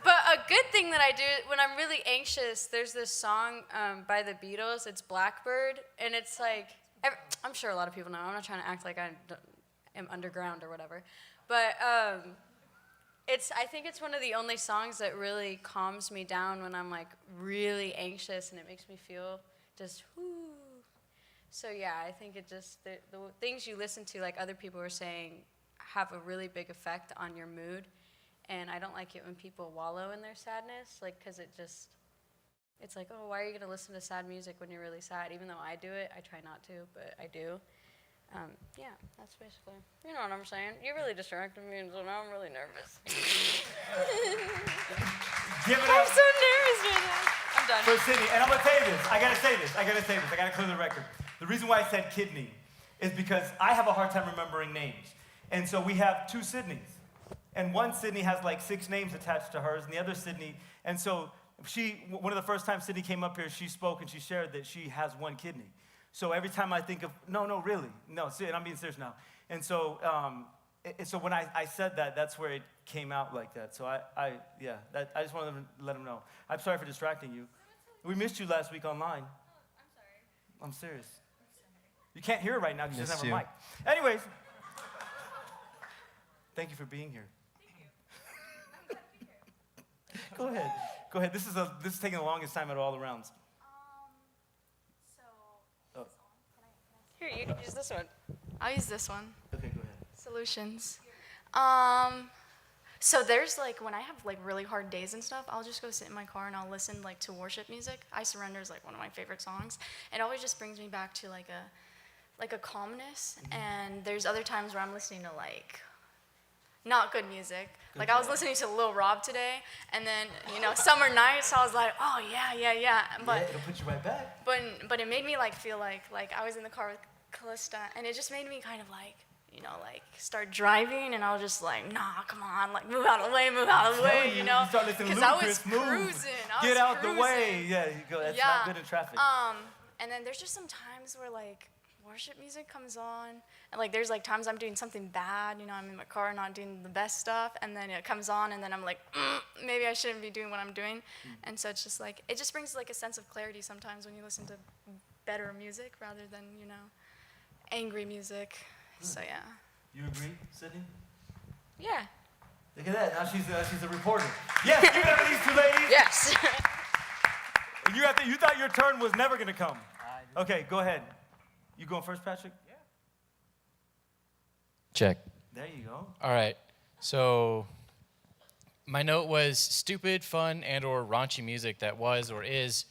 But a good thing that I do when I'm really anxious, there's this song by the Beatles. It's Blackbird, and it's like I'm sure a lot of people know. I'm not trying to act like I am underground or whatever, but I think it's one of the only songs that really calms me down when I'm like really anxious, and it makes me feel just whoo. So yeah, I think it just the things you listen to, like other people were saying, have a really big effect on your mood. And I don't like it when people wallow in their sadness, like, because it's like, oh, why are you going to listen to sad music when you're really sad? Even though I do it, I try not to, but I do. Yeah, that's basically, you know what I'm saying? You really distracted me, and so now I'm really nervous. Give it up. I'm so nervous right now. I'm done. For Sydney, and I'm going to tell you this. I got to say this. I got to clear the record. The reason why I said kidney is because I have a hard time remembering names. And so we have two Sydneys. And one Sydney has like 6 names attached to hers, and the other Sydney, and so one of the first times Sydney came up here, she spoke and she shared that she has one kidney. So every time I think of, really, and I'm being serious now. And so, so when I said that, that's where it came out like that. So I just wanted to let them know. I'm sorry for distracting you. We missed you last week online. Oh, I'm sorry. I'm serious. You can't hear her right now because she doesn't have a Miss mic. Anyways, thank you for being here. Go ahead. Go ahead. This is taking the longest time out of all the rounds. Oh. Here, you can use this one. I'll use this one. Okay, go ahead. Solutions. So there's like, when I have like really hard days and stuff, I'll just go sit in my car and I'll listen like to worship music. I Surrender is like one of my favorite songs. It always just brings me back to like a calmness. And there's other times where I'm listening to like not good music. Like I was listening to Lil Rob today, and then Summer Nights. So I was like, oh yeah. But it'll put you right back. But it made me like feel like I was in the car with Callista, and it just made me kind of like start driving, and I was just like, nah, come on, like move out of the way, you know. You start listening to Because I was Ludacris, move. cruising. Get out the way. Yeah, you go. That's not good in traffic. And then there's just some times where like worship music comes on, and like there's like times I'm doing something bad, I'm in my car not doing the best stuff, and then it comes on, and then I'm like, maybe I shouldn't be doing what I'm doing. And so it's just like, it just brings like a sense of clarity sometimes when you listen to better music rather than angry music. So yeah. You agree, Sydney? Yeah. Look at that. Now she's a reporter. Yes, give it up for these two ladies. Yes. You thought your turn was never gonna come. Okay, go ahead. You going first, Patrick? Yeah. Check. There you go. All right. So my note was stupid, fun, and or raunchy music that was or is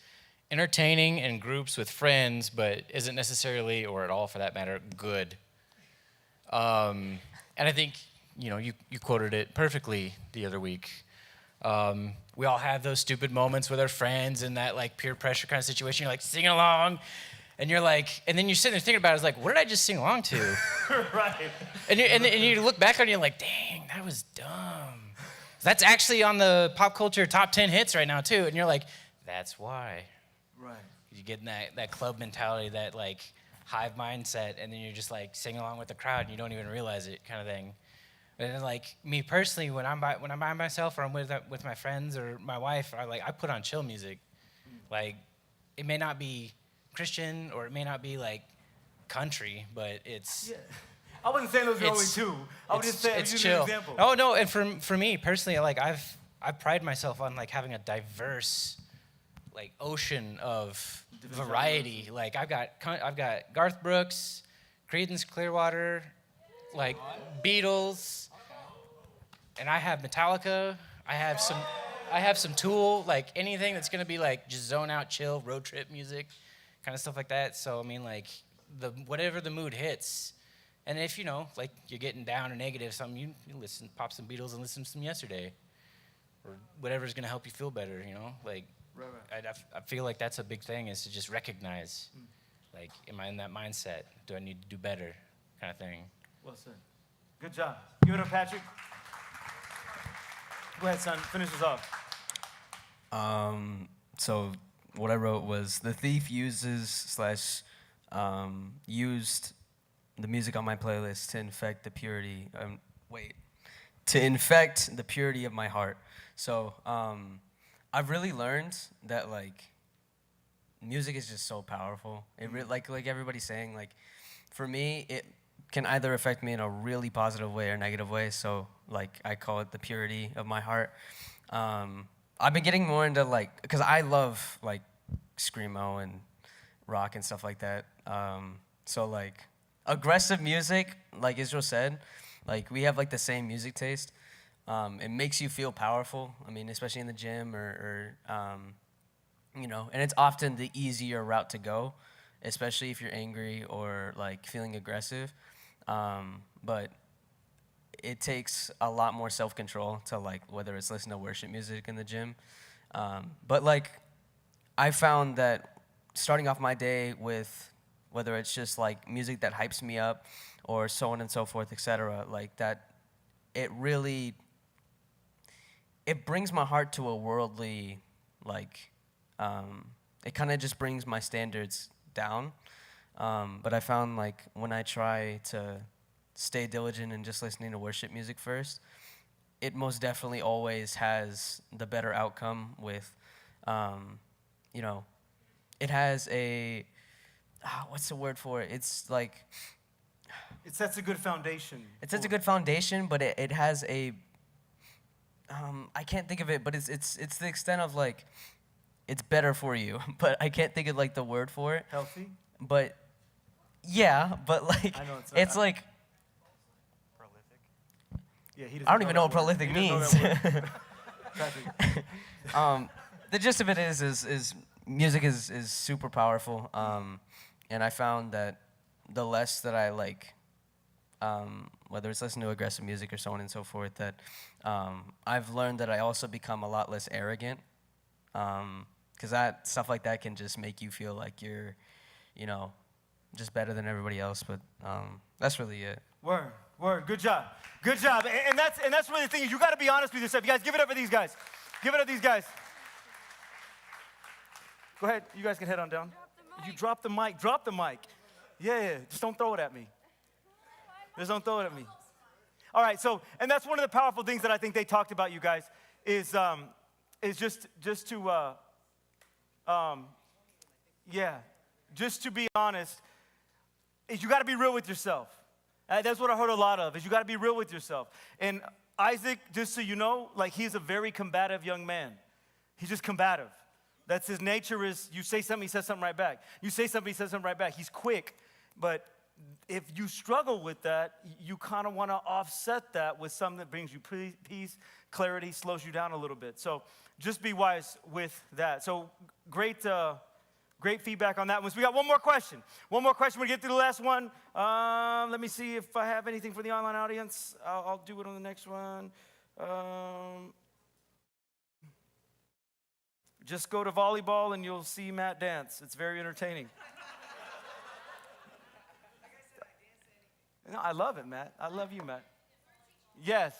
entertaining in groups with friends, but isn't necessarily, or at all for that matter, good. And I think, you quoted it perfectly the other week. We all have those stupid moments with our friends and that like peer pressure kind of situation. You're like singing along, and you're like, and then you're sitting there thinking about it, it's like, what did I just sing along to? Right. And you look back on it, you're like, dang, that was dumb. That's actually on the pop culture top 10 hits right now too. And you're like, that's why. Right. You get in that club mentality, that like hive mindset, and then you're just like singing along with the crowd and you don't even realize it kind of thing. And then like me personally, when I'm by myself or I'm with my friends or my wife, I put on chill music. Like it may not be Christian or it may not be like country, but it's. Yeah. I wasn't saying those are only two. I would just say it's using chill. an example. Oh no, and for me personally, like I pride myself on like having a diverse like ocean of variety. Like I've got Garth Brooks, Creedence Clearwater, like Beatles, and I have Metallica. I have some Tool, like anything that's gonna be like just zone out, chill, road trip music, kind of stuff like that. So I mean, like whatever the mood hits, and if like you're getting down or negative, something you pop some Beatles and listen to some Yesterday, or whatever's gonna help you feel better. Like. Right. I feel like that's a big thing, is to just recognize, like, am I in that mindset? Do I need to do better, kind of thing. Well said. Good job. Give it up, Patrick. Go ahead, son. Finish us off. So what I wrote was, the thief used the music on my playlist to infect the purity. To infect the purity of my heart. So. I've really learned that like music is just so powerful. It like everybody's saying, like for me it can either affect me in a really positive way or negative way. So like I call it the purity of my heart. I've been getting more into like, because I love like screamo and rock and stuff like that. So like aggressive music, like Israel said, like we have like the same music taste. It makes you feel powerful. I mean, especially in the gym and it's often the easier route to go, especially if you're angry or like feeling aggressive. But it takes a lot more self-control to like, whether it's listening to worship music in the gym. But like, I found that starting off my day with, whether it's just like music that hypes me up or so on and so forth, etc., like that, it brings my heart to a worldly, like, it kind of just brings my standards down. But I found like when I try to stay diligent and just listening to worship music first, it most definitely always has the better outcome with, it has a, what's the word for it? It's like. It sets a good foundation. It sets a good foundation, but it has I can't think of it, but it's the extent of like, it's better for you, but I can't think of like the word for it. Healthy? But yeah, but like, I know it's like, Yeah, he I don't even know what that word. prolific He means. doesn't know that word. The gist of it is music is super powerful, and I found that the less that I like, whether it's listening to aggressive music or so on and so forth, that I've learned that I also become a lot less arrogant, because that stuff like that can just make you feel like you're, you know, just better than everybody else. But that's really it. Word. Good job. Good job. And that's really the thing. You got to be honest with yourself. You guys, give it up for these guys. Give it up for these guys. Go ahead. You guys can head on down. You drop the mic. Drop the mic. Yeah. Just don't throw it at me. Just don't throw it at me. All right. So, and that's one of the powerful things that I think they talked about, you guys, is just to be honest, is you got to be real with yourself. That's what I heard a lot of, is you got to be real with yourself. And Isaac, just so you know, like, he's a very combative young man. He's just combative. That's his nature. Is you say something, he says something right back. You say something, he says something right back. He's quick, but if you struggle with that, you kind of want to offset that with something that brings you peace, clarity, slows you down a little bit. So just be wise with that. So great feedback on that one. So we got one more question. One more question. We'll get through the last one. Let me see if I have anything for the online audience. I'll do it on the next one. Just go to volleyball and you'll see Matt dance. It's very entertaining. No, I love it, Matt. I love you, Matt. Yes.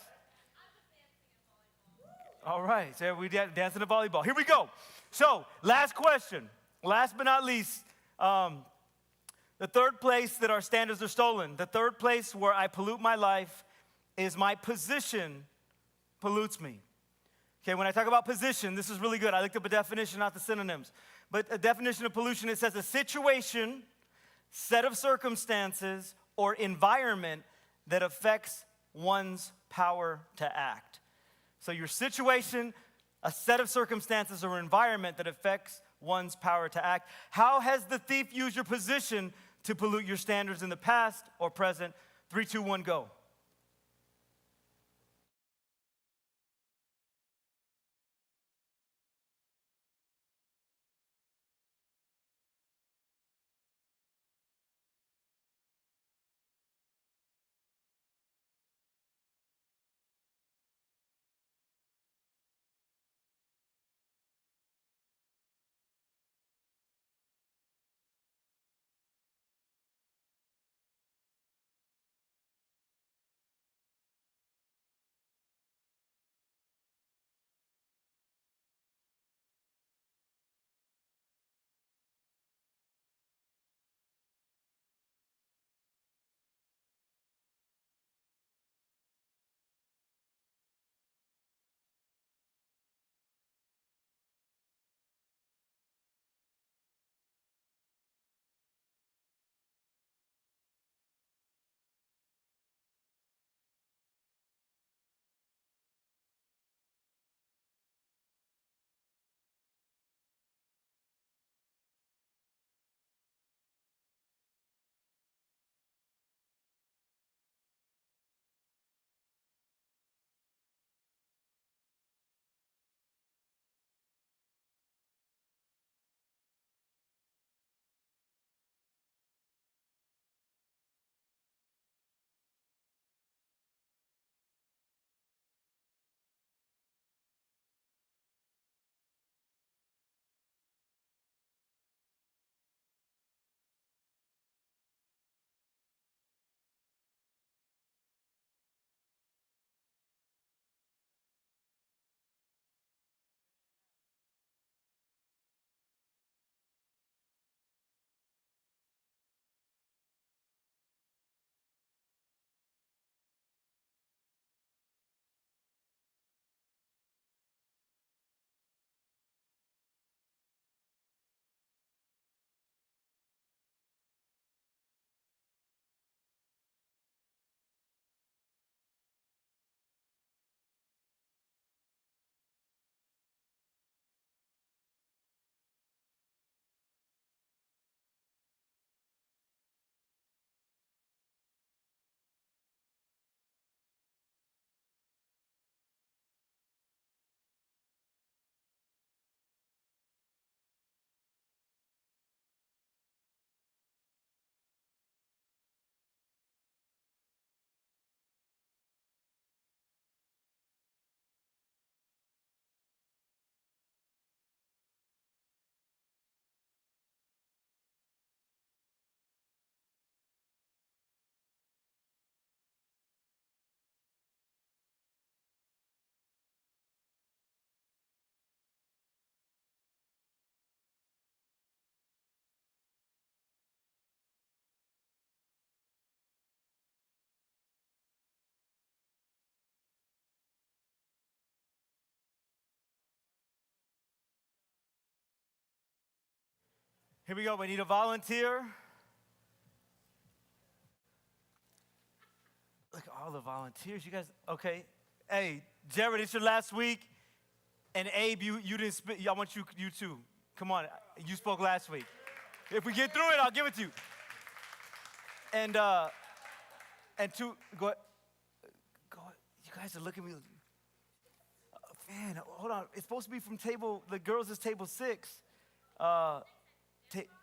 All right. So we dancing to volleyball. Here we go. So last question. Last but not least, the third place that our standards are stolen, the third place where I pollute my life is my position pollutes me. Okay, when I talk about position, this is really good. I looked up a definition, not the synonyms. But a definition of pollution, it says a situation, set of circumstances, or environment that affects one's power to act. So your situation, a set of circumstances, or environment that affects one's power to act. How has the thief used your position to pollute your standards in the past or present? 3, 2, 1, go. Here we go. We need a volunteer. Look at all the volunteers. You guys, okay. Hey, Jared, it's your last week. And Abe, you didn't spit. I want you too. Come on. You spoke last week. If we get through it, I'll give it to you. And two, go ahead. You guys are looking at me. Man, hold on. It's supposed to be from the girls is table 6.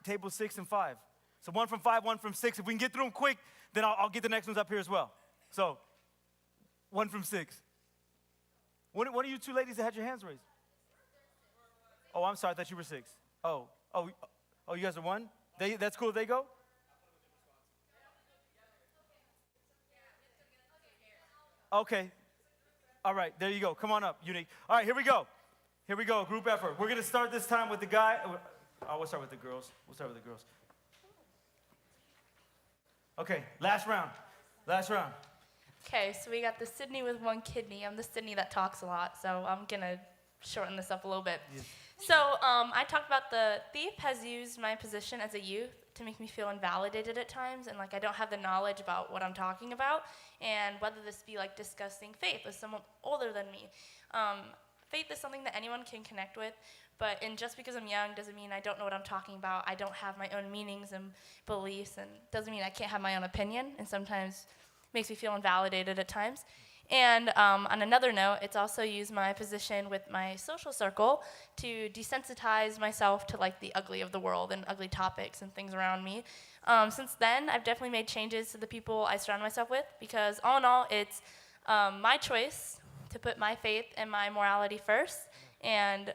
Table 6 and 5. So one from 5, one from 6. If we can get through them quick, then I'll get the next ones up here as well. So, one from 6. What are you two ladies that had your hands raised? Oh, I'm sorry. I thought you were 6. Oh, you guys are 1? That's cool. They go? Okay. All right. There you go. Come on up, Unique. All right. Here we go. Group effort. We're going to start this time with the guy. We'll start with the girls. Okay. Last round. Okay, so we got the Sydney with 1 kidney. I'm the Sydney that talks a lot, so I'm gonna shorten this up a little bit. Yes. So I talked about the thief has used my position as a youth to make me feel invalidated at times, and like I don't have the knowledge about what I'm talking about, and whether this be like discussing faith with someone older than me. Faith is something that anyone can connect with, and just because I'm young doesn't mean I don't know what I'm talking about. I don't have my own meanings and beliefs, and doesn't mean I can't have my own opinion, and sometimes makes me feel invalidated at times. And on another note, it's also used my position with my social circle to desensitize myself to like the ugly of the world and ugly topics and things around me. Since then, I've definitely made changes to the people I surround myself with, because all in all, it's my choice to put my faith and my morality first, and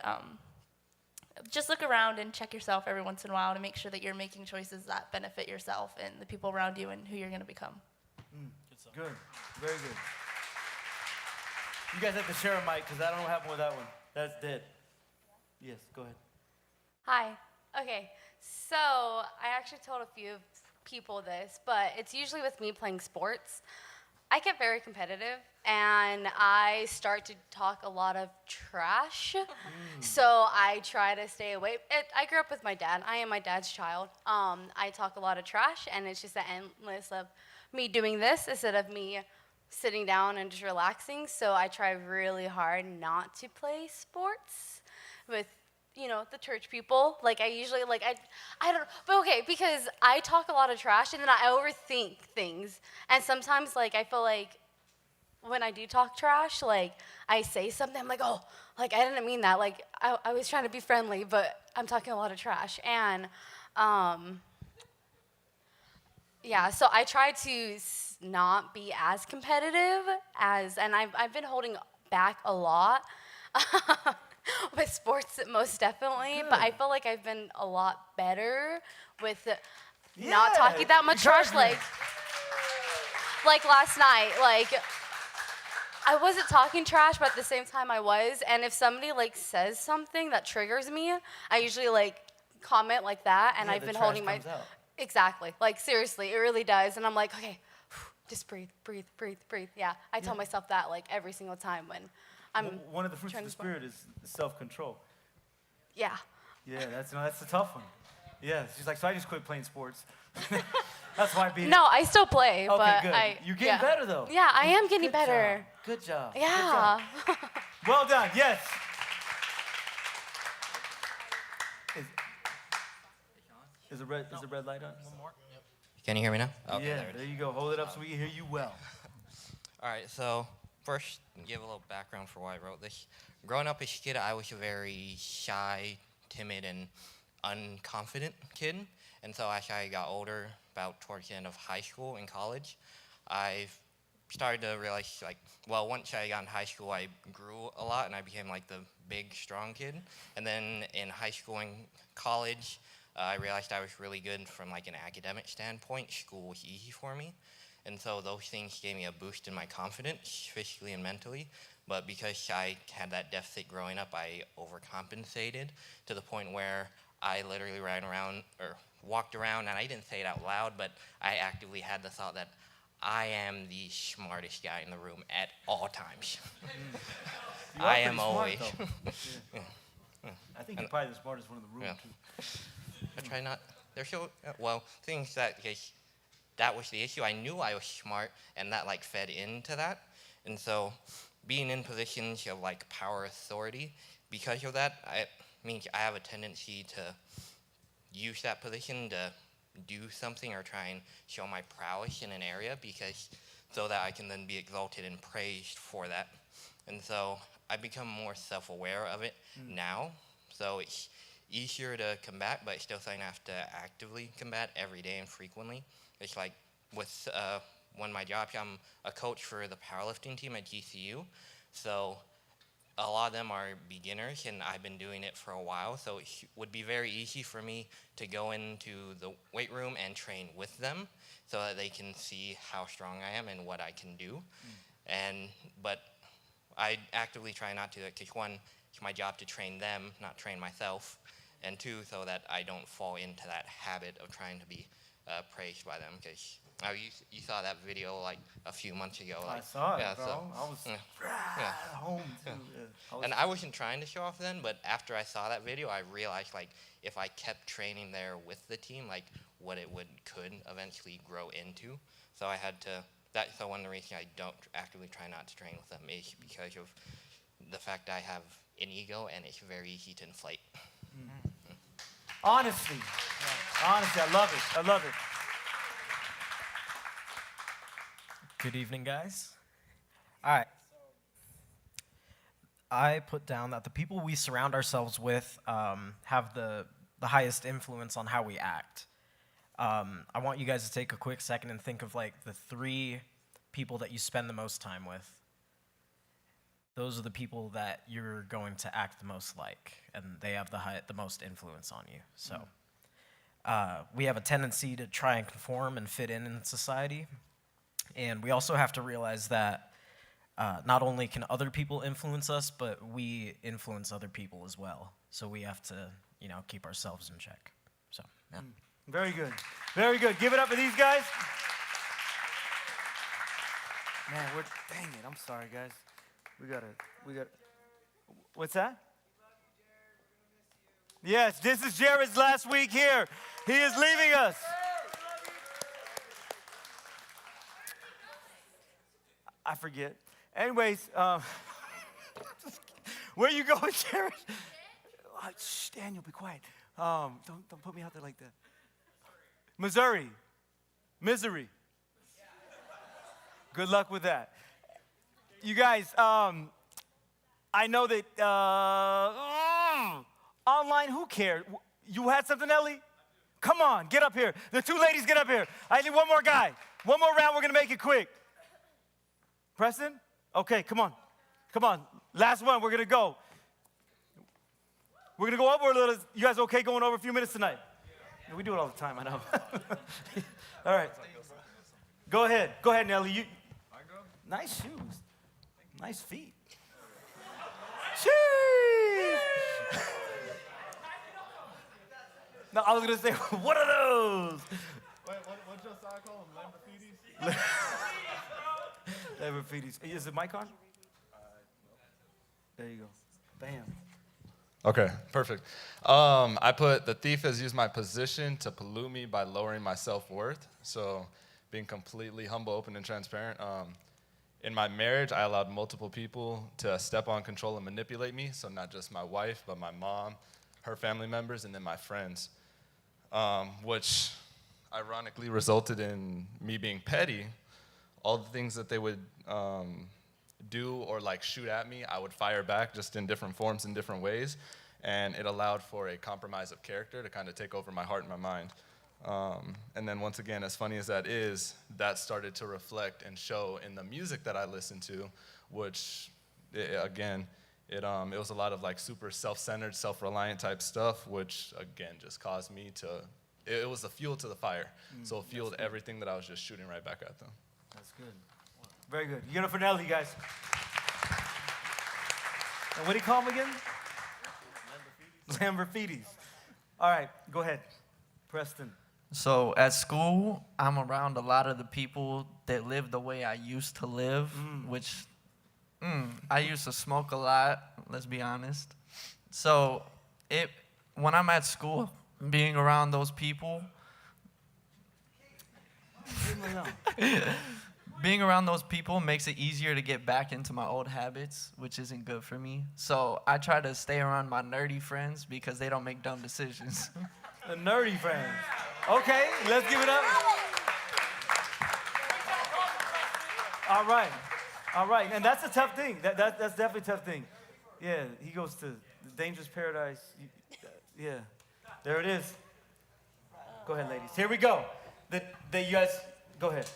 just look around and check yourself every once in a while to make sure that you're making choices that benefit yourself and the people around you and who you're going to become. Good. Very good. You guys have to share a mic because I don't know what happened with that one. That's dead. Yes, go ahead. Hi. Okay, so I actually told a few people this, but it's usually with me playing sports. I get very competitive, and I start to talk a lot of trash. So I try to stay away. I grew up with my dad. I am my dad's child. I talk a lot of trash, and it's just an endless of me doing this instead of me sitting down and just relaxing. So I try really hard not to play sports with, the church people. Like I usually, I don't, but okay, because I talk a lot of trash and then I overthink things. And sometimes, I feel like when I do talk trash, I say something, I'm like, oh, I didn't mean that. I was trying to be friendly, but I'm talking a lot of trash. And, yeah, so I try to not be as competitive and I've been holding back a lot with sports most definitely, Good. but I feel like I've been a lot better with not talking that much trash. Like last night, I wasn't talking trash, but at the same time I was, and if somebody says something that triggers me, I usually comment like that, and I've been holding my... Exactly. Seriously, it really does. And I'm like, okay, just breathe. Yeah, I tell myself that, every single time when I'm... One of the fruits of the Spirit is self-control. Yeah. Yeah, that's a tough one. Yeah, she's like, so I just quit playing sports. That's why I beat it. No, I still play, okay, but good. You're getting yeah. better, though. Yeah, I am getting better. Good job. Yeah. Good job. Well done, yes. Is the red light on? One more. Yep. Can you hear me now? Okay, Yeah, there you go. Hold it up so we can hear you well. All right, so first, give a little background for why I wrote this. Growing up as a kid, I was a very shy, timid, and unconfident kid. And so as I got older, about towards the end of high school and college, I started to realize, once I got in high school, I grew a lot, and I became, the big, strong kid. And then in high school and college, I realized I was really good from an academic standpoint. School was easy for me. And so those things gave me a boost in my confidence, physically and mentally. But because I had that deficit growing up, I overcompensated to the point where I literally ran around or walked around, and I didn't say it out loud, but I actively had the thought that I am the smartest guy in the room at all times. I am always. I think you're probably the smartest one in the room, too. try not. There's so well things that case that was the issue. I knew I was smart, and that like fed into that. And so, being in positions of like power authority, because of that, means I have a tendency to use that position to do something or try and show my prowess in an area, because so that I can then be exalted and praised for that. And so I become more self-aware of it now. So it's easier to combat, but it's still something I have to actively combat every day and frequently. It's like with one of my jobs, I'm a coach for the powerlifting team at GCU. So a lot of them are beginners, and I've been doing it for a while. So it would be very easy for me to go into the weight room and train with them so that they can see how strong I am and what I can do. But I actively try not to, because one, it's my job to train them, not train myself. And two, so that I don't fall into that habit of trying to be praised by them, because you saw that video like a few months ago. Like, I saw it, yeah, bro. So, I was yeah. at home too. Yeah. And I wasn't trying to show off then, but after I saw that video, I realized like if I kept training there with the team, like what it could eventually grow into. So I had to. That's one of the reasons I don't actively try not to train with them, is because of the fact I have an ego and it's very easy to inflate. Honesty. Honestly, I love it. I love it. Good evening, guys. All right. I put down that the people we surround ourselves with have the highest influence on how we act. I want you guys to take a quick second and think of like the 3 people that you spend the most time with. Those are the people that you're going to act the most like, and they have the most influence on you. So we have a tendency to try and conform and fit in society. And we also have to realize that not only can other people influence us, but we influence other people as well. So we have to, keep ourselves in check. So, yeah. Very good. Very good. Give it up for these guys. Man, dang it. I'm sorry, guys. We got what's that? Yes, this is Jared's last week here. He is leaving us. I forget. Anyways, where you going, Jared? Shh, Daniel, be quiet. Don't put me out there like that. Missouri. Misery. Good luck with that. You guys, I know that online, who cares? You had something, Ellie? Come on, get up here. The 2 ladies, get up here. I need one more guy. One more round, we're going to make it quick. Preston? Okay, come on. Come on. Last one, we're going to go. We're going to go over a little. You guys okay going over a few minutes tonight? Yeah, we do it all the time, I know. All right. Go ahead. Go ahead, Nelly. Nice shoes. Nice feet. Sheesh. No, I was going to say, what are those? Wait, what's your side called? Lamborghinis? Lamborghinis. Is the mic on? There you go. Bam. Okay, perfect. I put the thief has used my position to pollute me by lowering my self-worth. So being completely humble, open, and transparent. In my marriage, I allowed multiple people to step on, control, and manipulate me. So not just my wife, but my mom, her family members, and then my friends, which ironically resulted in me being petty. All the things that they would do or like shoot at me, I would fire back just in different forms in different ways. And it allowed for a compromise of character to kind of take over my heart and my mind. And then once again, as funny as that is, that started to reflect and show in the music that I listened to, which it was a lot of like super self-centered, self-reliant type stuff, which again just caused me to, it was the fuel to the fire. So it fueled everything that I was just shooting right back at them. That's good. Very good. You get it for Nelly, guys. And what do you call them again? Lamborghinis. All right, go ahead. Preston. So at school, I'm around a lot of the people that live the way I used to live, which I used to smoke a lot, let's be honest. So when I'm at school, being around those people. Being around those people makes it easier to get back into my old habits, which isn't good for me. So I try to stay around my nerdy friends because they don't make dumb decisions. The nerdy friends. Okay, let's give it up. All right. All right. And that's a tough thing. That's definitely a tough thing. Yeah, he goes to the dangerous paradise. Yeah, there it is. Go ahead, ladies. Here we go. You guys, go ahead.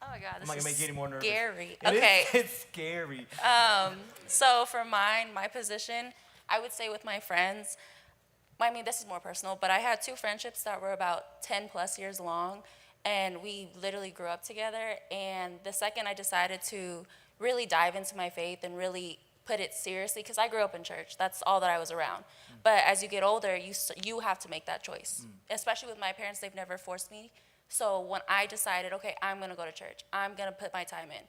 Oh my God, I'm not gonna make you any more nervous. Scary. It is- Okay. it's scary. So for mine, my position, I would say with my friends, I mean, this is more personal, but I had 2 friendships that were about 10 plus years long, and we literally grew up together. And the second I decided to really dive into my faith and really put it seriously, because I grew up in church, that's all that I was around. But as you get older, you have to make that choice. Especially with my parents, they've never forced me. So when I decided, okay, I'm gonna go to church, I'm gonna put my time in,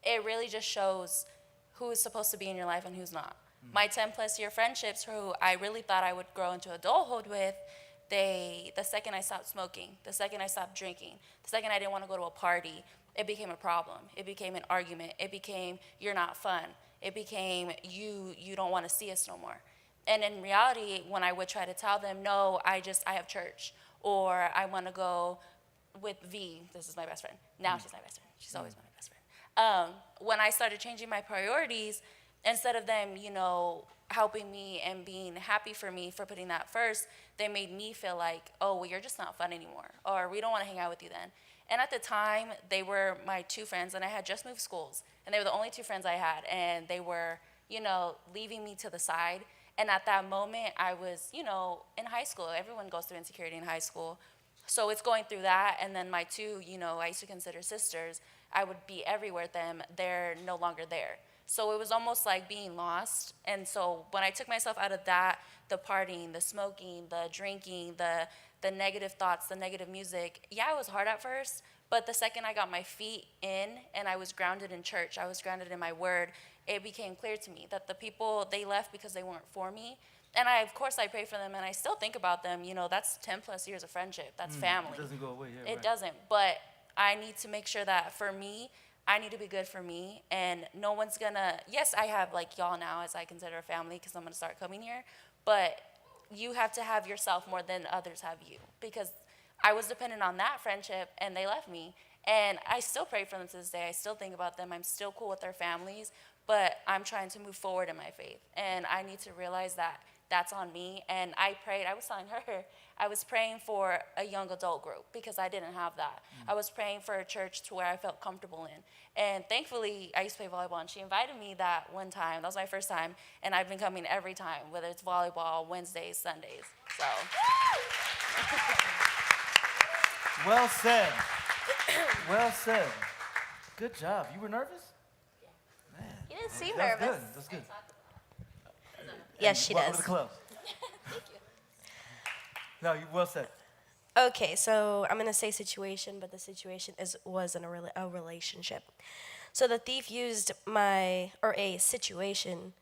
it really just shows who is supposed to be in your life and who's not. My 10 plus year friendships, who I really thought I would grow into adulthood with, the second I stopped smoking, the second I stopped drinking, the second I didn't want to go to a party, it became a problem. It became an argument. It became, you're not fun. It became, you don't want to see us no more. And in reality, when I would try to tell them, no, I have church, or I want to go with V, this is my best friend. Now she's my best friend. She's always been my best friend. When I started changing my priorities, instead of them, helping me and being happy for me for putting that first, they made me feel like, oh, well, you're just not fun anymore, or we don't want to hang out with you then. And at the time, they were my 2 friends, and I had just moved schools, and they were the only 2 friends I had, and they were, leaving me to the side. And at that moment, I was, in high school. Everyone goes through insecurity in high school. So it's going through that, and then my 2, I used to consider sisters, I would be everywhere with them, they're no longer there. So it was almost like being lost. And so when I took myself out of that, the partying, the smoking, the drinking, the negative thoughts, the negative music, yeah, it was hard at first, but the second I got my feet in and I was grounded in church, I was grounded in my word, it became clear to me that the people, they left because they weren't for me. And of course, I pray for them, and I still think about them. That's 10 plus years of friendship. That's family. It doesn't go away. Yeah, It right. doesn't. But I need to make sure that for me, I need to be good for me, and no one's gonna, yes, I have like y'all now as I consider a family because I'm gonna start coming here, but you have to have yourself more than others have you, because I was dependent on that friendship and they left me, and I still pray for them to this day. I still think about them. I'm still cool with their families, but I'm trying to move forward in my faith, and I need to realize that that's on me. And I prayed, I was telling her, I was praying for a young adult group because I didn't have that. I was praying for a church to where I felt comfortable in. And thankfully, I used to play volleyball, and she invited me that one time. That was my first time, and I've been coming every time, whether it's volleyball, Wednesdays, Sundays. So. Well said. Well said. Good job. You were nervous? Man. You didn't seem That's nervous. good. That's good. Yes, she Welcome does. to the club. No, you well said. Okay, so I'm gonna say situation, but the situation was in a relationship. So the thief used a situation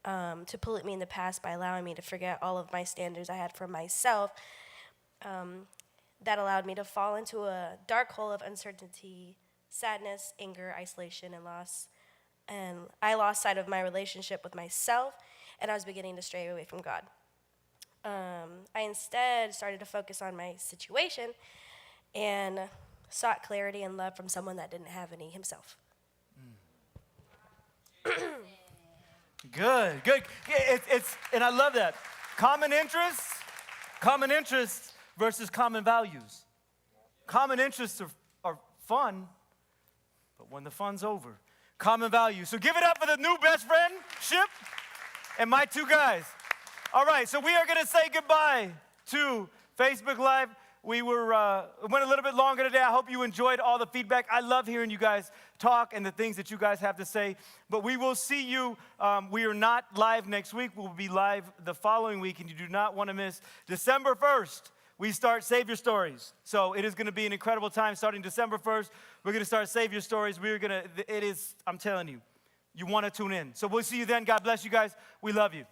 to pollute me in the past by allowing me to forget all of my standards I had for myself. That allowed me to fall into a dark hole of uncertainty, sadness, anger, isolation, and loss. And I lost sight of my relationship with myself, and I was beginning to stray away from God. I instead started to focus on my situation and sought clarity and love from someone that didn't have any himself. Good. It's and I love that. Common interests versus common values. Common interests are fun, but when the fun's over, common values. So give it up for the new best friendship and my 2 guys. All right, so we are going to say goodbye to Facebook Live. We went a little bit longer today. I hope you enjoyed all the feedback. I love hearing you guys talk and the things that you guys have to say. But we will see you. We are not live next week. We'll be live the following week, and you do not want to miss December 1st. We start Save Your Stories. So it is going to be an incredible time starting December 1st. We're going to start Save Your Stories. I'm telling you, you want to tune in. So we'll see you then. God bless you guys. We love you.